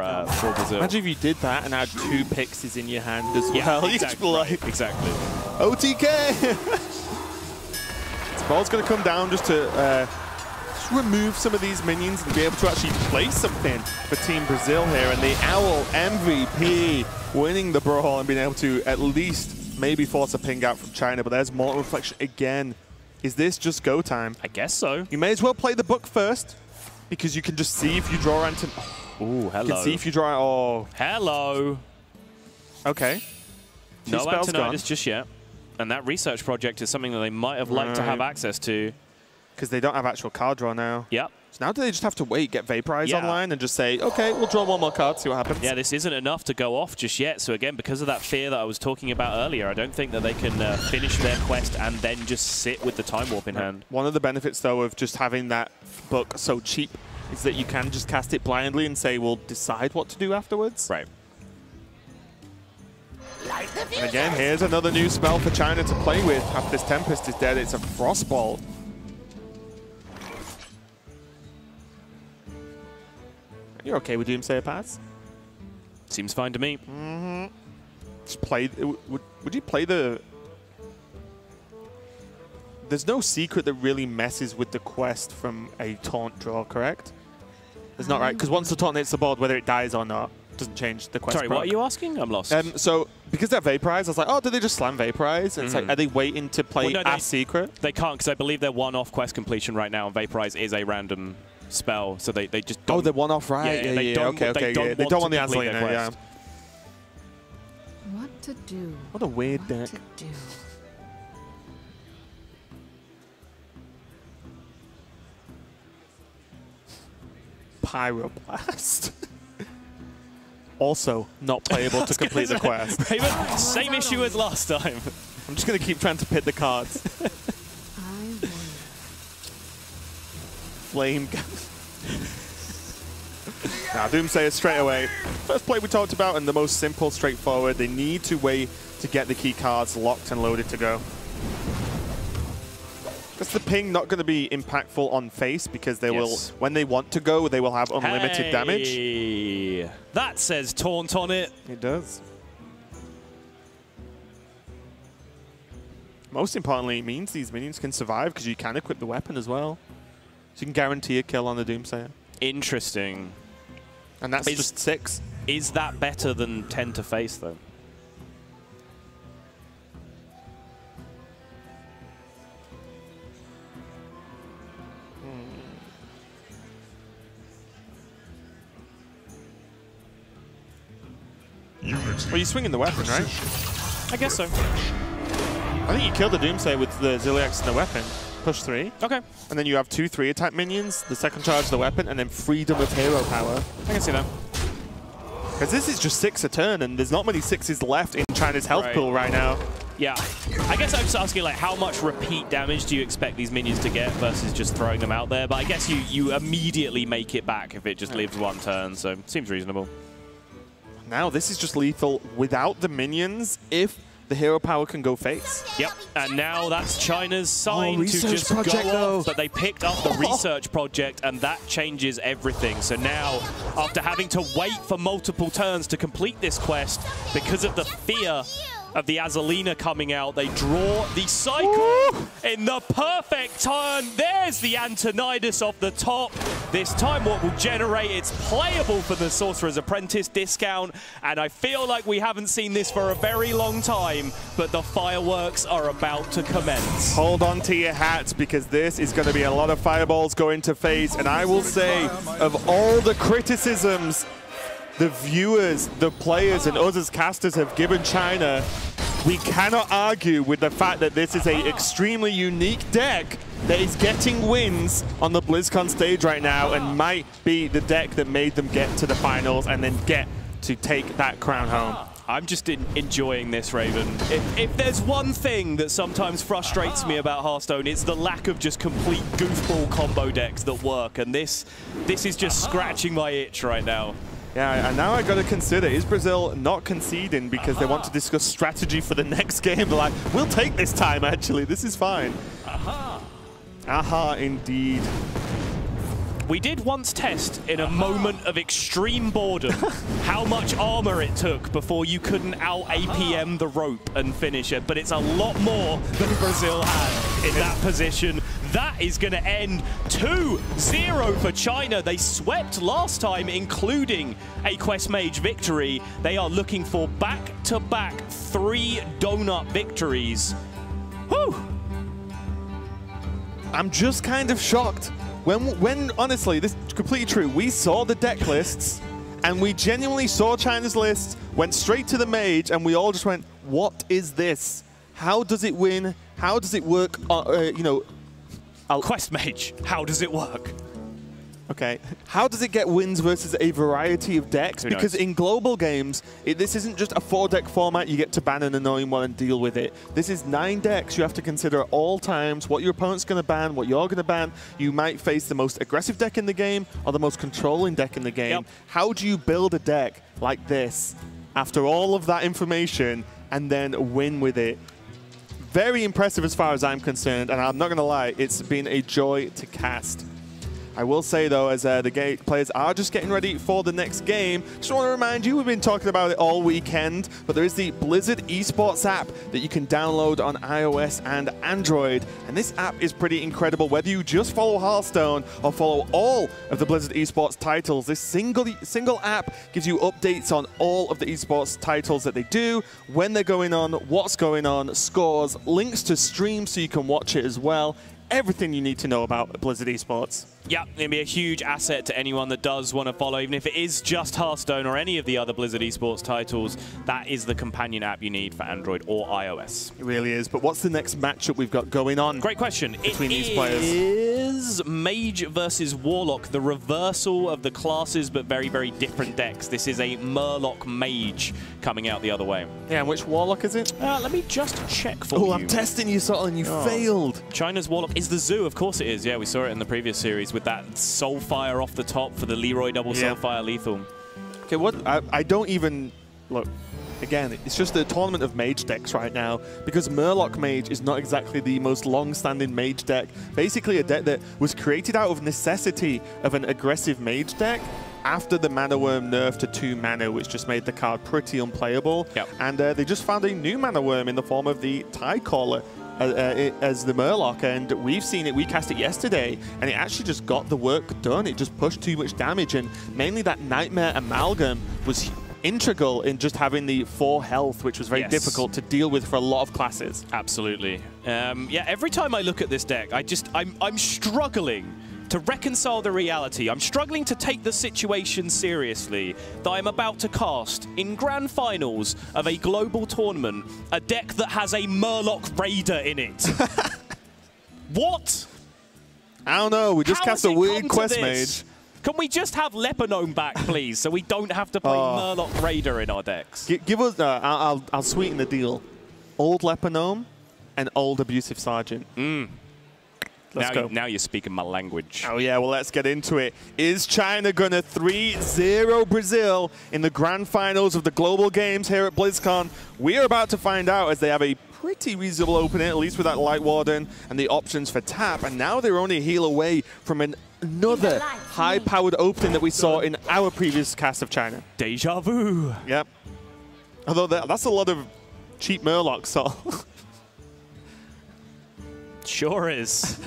Brazil. Imagine if you did that and had 2 Pixies in your hand as well. Exactly. OTK! This ball's going to come down just to just remove some of these minions and be able to actually play something for Team Brazil here. And the Owl MVP winning the brawl and being able to at least maybe force a ping out from China, but there's Mortal Reflection again. Is this just go time? I guess so. You may as well play the book first, because you can just see if you draw Anton. Ooh, hello. You can see if you draw. Oh. Hello. Okay. No Antonidas just yet. And that research project is something that they might have liked to have access to. Because they don't have actual card draw now. Yep. So now do they just have to wait, get Vaporized online, and just say, okay, we'll draw 1 more card, see what happens? Yeah, this isn't enough to go off just yet. So again, because of that fear that I was talking about earlier, I don't think that they can finish their quest and then just sit with the Time Warp in hand. One of the benefits, though, of just having that book so cheap is that you can just cast it blindly and say, we'll decide what to do afterwards. Right. And again, here's another new spell for China to play with. After this Tempest is dead, it's a Frostbolt. You're okay with Doomsayer Pass? Seems fine to me. Just play. Would you play the there's no secret that really messes with the quest from a taunt draw, correct? It's not right, because once the taunt hits the board, whether it dies or not, doesn't change the quest. Sorry, what are you asking? I'm lost. So, because they're Vaporize, I was like, oh, did they just slam Vaporize? And it's like, are they waiting to play a secret? They can't, because I believe they're one-off quest completion right now, and Vaporize is a random spell, so they just don't... Oh, they're one-off, right? Yeah. Okay. They don't want the Azalina, yeah. What to do? What a weird deck. To do. Pyroblast. Also not playable to complete the quest. Raven, same issue as last time. I'm just going to keep trying to pit the cards. Flame. Now, Doomsayer straight away. First play we talked about, and the most simple, straightforward. They need to wait to get the key cards locked and loaded to go. Because the ping not going to be impactful on face, because they will, when they want to go, they will have unlimited damage. That says taunt on it. It does. Most importantly, it means these minions can survive because you can equip the weapon as well. So you can guarantee a kill on the Doomsayer. Interesting. And that's just 6. Is that better than 10 to face, though? Well, you're swinging the weapon, right? I guess so. I think you kill the Doomsayer with the Ziliax and the weapon. Push 3. Okay. And then you have 2 3-attack minions, the second charge of the weapon, and then freedom of hero power. I can see that. Because this is just 6 a turn, and there's not many 6s left in China's health pool right now. Yeah. I guess I'm just asking, like, how much repeat damage do you expect these minions to get versus just throwing them out there? But I guess you immediately make it back if it just lives 1 turn, so seems reasonable. Now this is just lethal without the minions if the hero power can go face. Yep, and now that's China's sign to just go off, but they picked up the research project, and that changes everything. So now, after having to wait for multiple turns to complete this quest, because of the fear of the Azalina coming out, they draw the cycle in the perfect turn. There's the Antonidas off the top. This time what will generate, it's playable for the Sorcerer's Apprentice discount, and I feel like we haven't seen this for a very long time, but the fireworks are about to commence. Hold on to your hats, because this is going to be a lot of fireballs going to face, and I will say, of all the criticisms the viewers, the players, and us as casters have given China, we cannot argue with the fact that this is an extremely unique deck that is getting wins on the BlizzCon stage right now and might be the deck that made them get to the finals and then get to take that crown home. I'm just enjoying this, Raven. If there's one thing that sometimes frustrates me about Hearthstone, it's the lack of just complete goofball combo decks that work, and this is just scratching my itch right now. Yeah, and now I got to consider, is Brazil not conceding because they want to discuss strategy for the next game? They're like, we'll take this time, actually. This is fine. Aha, indeed. We did once test, in a moment of extreme boredom, how much armor it took before you couldn't out-APM the rope and finish it, but it's a lot more than Brazil had in that position. That is going to end 2-0 for China. They swept last time, including a Quest Mage victory. They are looking for back-to-back 3 donut victories. Whew! I'm just kind of shocked. When honestly, this is completely true, we saw the deck lists, and we genuinely saw China's lists, went straight to the Mage, and we all just went, what is this? How does it win? How does it work? You know, Quest Mage, how does it work? Okay, how does it get wins versus a variety of decks? Because in global games, this isn't just a 4-deck format, you get to ban an annoying one and deal with it. This is 9 decks you have to consider at all times, what your opponent's going to ban, what you're going to ban. You might face the most aggressive deck in the game or the most controlling deck in the game. Yep. How do you build a deck like this after all of that information and then win with it? Very impressive as far as I'm concerned, and I'm not going to lie, it's been a joy to cast. I will say, though, as the players are just getting ready for the next game, just want to remind you, we've been talking about it all weekend, but there is the Blizzard Esports app that you can download on iOS and Android. And this app is pretty incredible. Whether you just follow Hearthstone or follow all of the Blizzard Esports titles, this single app gives you updates on all of the esports titles that they do, when they're going on, what's going on, scores, links to streams so you can watch it as well. Everything you need to know about Blizzard Esports. Yeah, it'll be a huge asset to anyone that does want to follow, even if it is just Hearthstone or any of the other Blizzard Esports titles. That is the companion app you need for Android or iOS. It really is. But what's the next matchup we've got going on? Great question. Between these players. It is Mage versus Warlock, the reversal of the classes, but very, very different decks. This is a Murloc Mage coming out the other way. Yeah, and which Warlock is it? Let me just check for you. Oh, I'm testing you, Sol, and you failed. China's Warlock is the Zoo. Of course it is. Yeah, we saw it in the previous series with that Soulfire off the top for the Leroy double Soulfire lethal. Okay, what I don't even look. Again, it's just a tournament of Mage decks right now because Murloc Mage is not exactly the most long-standing Mage deck. Basically, a deck that was created out of necessity of an aggressive Mage deck after the Mana Worm nerf to 2 mana, which just made the card pretty unplayable. Yep. And they just found a new Mana Worm in the form of the Tidecaller as the Murloc, and we've seen it. We cast it yesterday, and it actually just got the work done. It just pushed too much damage, and mainly that Nightmare Amalgam was integral in just having the 4 health, which was very difficult to deal with for a lot of classes. Absolutely. Yeah, every time I look at this deck, I'm struggling to reconcile the reality. I'm struggling to take the situation seriously that I'm about to cast in grand finals of a global tournament a deck that has a Murloc Raider in it. What? I don't know. We just cast a weird Quest Mage. Can we just have Lepanome back, please, so we don't have to play Murloc Raider in our decks? Give us. I'll sweeten the deal. Old Lepanome and old Abusive Sergeant. Let's go. Now you're speaking my language. Oh, yeah. Well, let's get into it. Is China going to 3-0 Brazil in the grand finals of the global games here at BlizzCon? We are about to find out, as they have a pretty reasonable opening, at least with that Light Warden and the options for tap. And now they're only a heal away from another high-powered opening that we saw in our previous cast of China. Deja vu. Yep. Although that's a lot of cheap Murlocs, so. Sure is.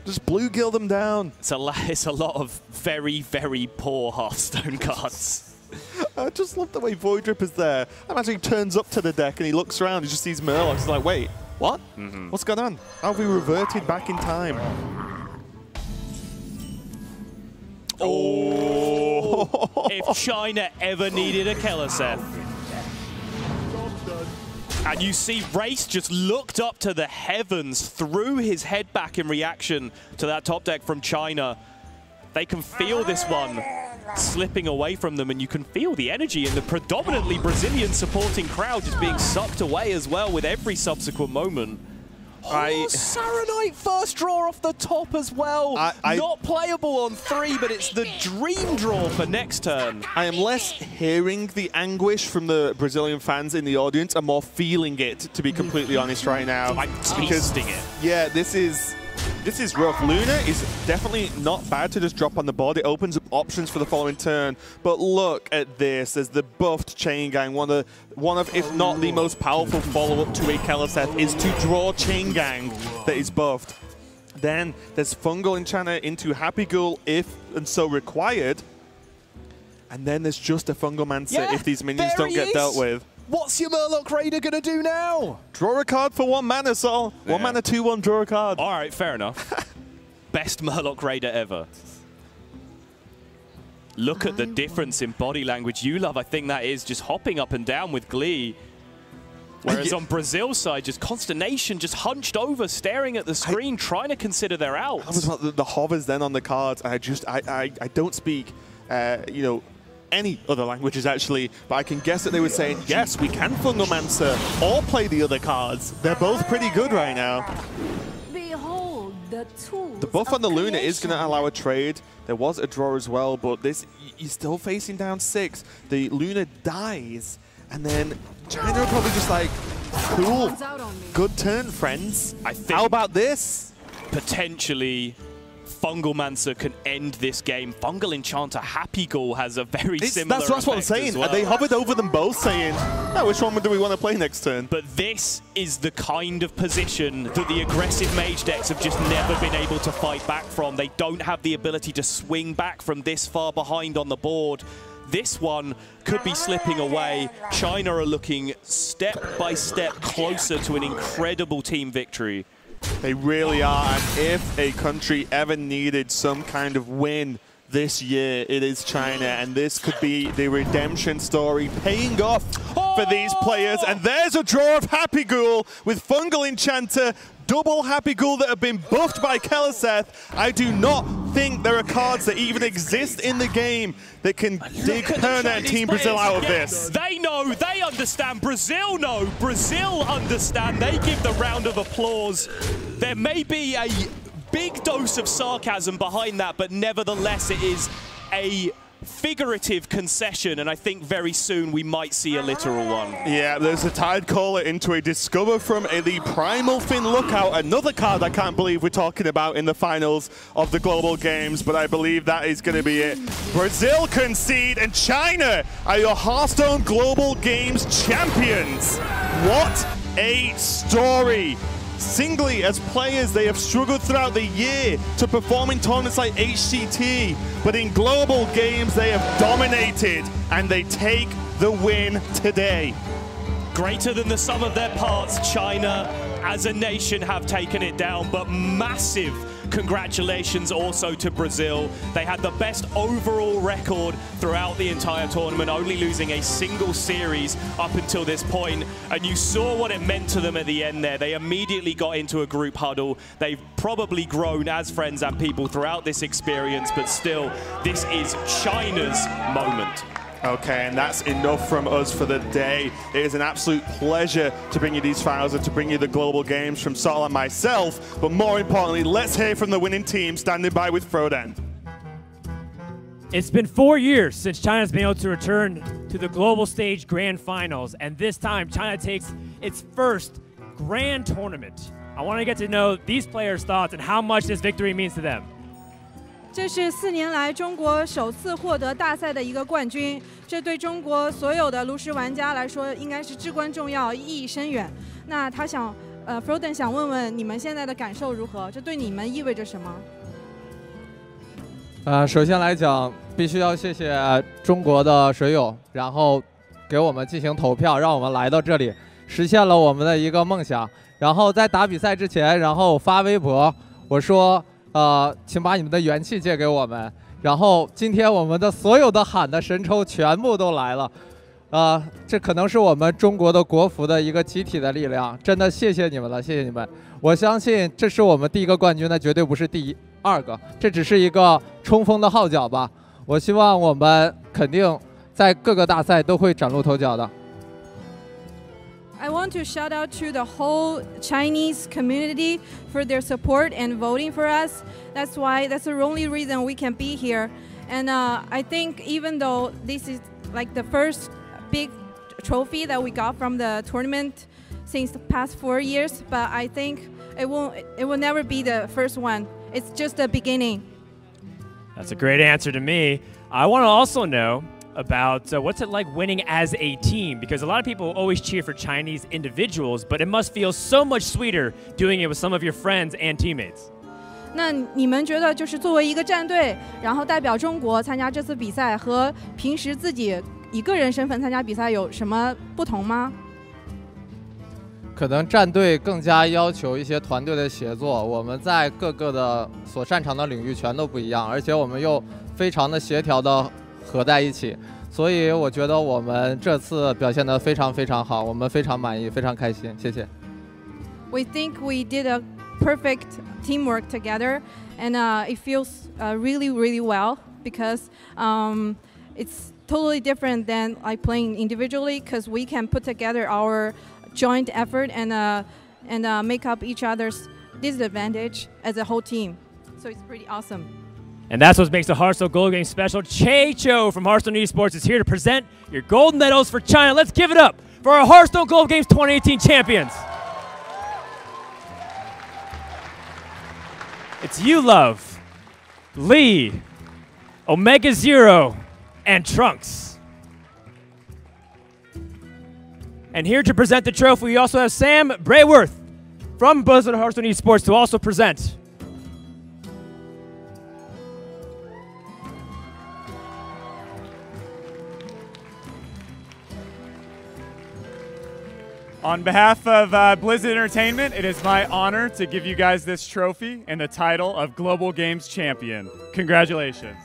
Just blue-gill them down. It's a lot of very, very poor Hearthstone cards. I just love the way Void Rip is there. Imagine he turns up to the deck and he looks around, he just sees Murlocs. He's like, wait, what? What's going on? How have we reverted back in time? Oh! If China ever needed a Keleseth. And you see Race just looked up to the heavens, threw his head back in reaction to that top deck from China. They can feel this one slipping away from them, and you can feel the energy in the predominantly Brazilian supporting crowd just being sucked away as well with every subsequent moment. Oh, Saronite first draw off the top as well. Not playable on 3, but it's the dream draw for next turn. I am less hearing the anguish from the Brazilian fans in the audience and more feeling it, to be completely honest right now. I'm tasting it. Yeah, this is rough. Luna is definitely not bad to just drop on the board. It opens up options for the following turn. But look at this. There's the buffed Chain Gang. One of, if not the most powerful follow-up to a Keleseth is to draw Chain Gang that is buffed. Then there's Fungal Enchanter into Happy Ghoul if and so required. And then there's just a Fungal Mancer if these minions don't get dealt with. What's your Murloc Raider going to do now? Draw a card for 1 mana, Sol. 1 mana, 2/1, draw a card. All right, fair enough. Best Murloc Raider ever. Look at the difference in body language. You love, I think that is just hopping up and down with glee. Whereas on Brazil's side, just consternation, just hunched over, staring at the screen, trying to consider their outs. I was about the hovers then on the cards. I don't speak, you know, any other languages actually, but I can guess that they were saying, yes, we can Fungalmancer or play the other cards. They're both pretty good right now. Behold the tools. The buff on the Luna is going to allow a trade. There was a draw as well, but this, you're still facing down 6. The Luna dies, and then China are probably just like, cool, good turn, friends. I think how about this? Potentially Fungalmancer can end this game. Fungal Enchanter Happy Ghoul has a very similar That's what I'm saying. well. They hovered over them both saying, oh, which one do we want to play next turn? But this is the kind of position that the aggressive Mage decks have just never been able to fight back from. They don't have the ability to swing back from this far behind on the board. This one could be slipping away. China are looking step by step closer to an incredible team victory. They really are, and if a country ever needed some kind of win this year, it is China, and this could be the redemption story paying off for these players. And there's a draw of Happy Ghoul with Fungal Enchanter, double Happy Ghoul that have been buffed by Keliseth. I do not think there are cards that even exist in the game that can dig Perna and Team Brazil out of this. They know, they understand, Brazil know, Brazil understand, they give the round of applause. There may be a big dose of sarcasm behind that, but nevertheless it is a figurative concession, and I think very soon we might see a literal one. Yeah, there's a Tide Caller into a Discover from the Primal Fin Lookout, another card I can't believe we're talking about in the finals of the Global Games, but I believe that is going to be it. Brazil concede, and China are your Hearthstone Global Games champions. What a story! Singly, as players, they have struggled throughout the year to perform in tournaments like HCT, but in global games, they have dominated, and they take the win today. Greater than the sum of their parts, China, as a nation, have taken it down, but massive congratulations also to Brazil. They had the best overall record throughout the entire tournament, only losing a single series up until this point. And you saw what it meant to them at the end there. They immediately got into a group huddle. They've probably grown as friends and people throughout this experience, but still, this is China's moment. Okay, and that's enough from us for the day. It is an absolute pleasure to bring you these finals and to bring you the Global Games from Sol and myself. But more importantly, let's hear from the winning team standing by with Frodan. It's been 4 years since China's been able to return to the global stage grand finals, and this time China takes its first grand tournament. I want to get to know these players' thoughts and how much this victory means to them. 这是4年来中国首次获得大赛的一个冠军，这对中国所有的炉石玩家来说应该是至关重要，意义深远。那他想，Frodan 想问问你们现在的感受如何？这对你们意味着什么？首先来讲，必须要谢谢中国的水友，然后给我们进行投票，让我们来到这里，实现了我们的一个梦想。然后在打比赛之前，然后发微博，我说。请把你们的元气借给我们。然后今天我们的所有的喊的神抽全部都来了，这可能是我们中国的国服的一个集体的力量，真的谢谢你们了，谢谢你们。我相信这是我们第一个冠军，那绝对不是第二个，这只是一个冲锋的号角吧。我希望我们肯定在各个大赛都会崭露头角的。I want to shout out to the whole Chinese community for their support and voting for us. That's the only reason we can be here. And I think even though this is like the first big trophy that we got from the tournament since the past 4 years, but I think it will never be the first one. It's just the beginning. That's a great answer to me. I want to also know about what's it like winning as a team, because a lot of people always cheer for Chinese individuals, but it must feel so much sweeter doing it with some of your friends and teammates. 那你们觉得就是作为一个战队，然后代表中国参加这次比赛，和平时自己以个人身份参加比赛有什么不同吗？可能战队更加要求一些团队的协作，我们在各个的所擅长的领域全都不一样，而且我们又非常的协调的合在一起，所以我觉得我们这次表现得非常非常好，我们非常满意，非常开心，谢谢。We think we did a perfect teamwork together, and it feels really, really well because it's totally different than like playing individually, because we can put together our joint effort and make up each other's disadvantage as a whole team. So it's pretty awesome. And that's what makes the Hearthstone Global Games special. Cho from Hearthstone Esports is here to present your gold medals for China. Let's give it up for our Hearthstone Global Games 2018 champions. It's you, love. Lee, Omega Zero, and Trunks. And here to present the trophy, we also have Sam Brayworth from Blizzard Hearthstone Esports to also present. On behalf of Blizzard Entertainment, it is my honor to give you guys this trophy and the title of Global Games Champion. Congratulations.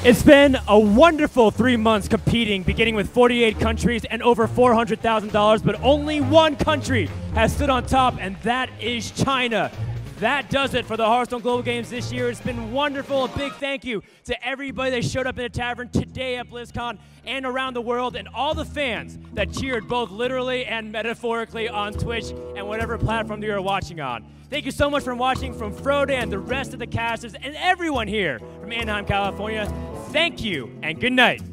It's been a wonderful 3 months competing, beginning with 48 countries and over $400,000, but only one country has stood on top, and that is China. That does it for the Hearthstone Global Games this year. It's been wonderful. A big thank you to everybody that showed up in the tavern today at Blizzcon and around the world, and all the fans that cheered both literally and metaphorically on Twitch and whatever platform you are watching on. Thank you so much for watching from Froda and the rest of the casters and everyone here from Anaheim, California. Thank you and good night.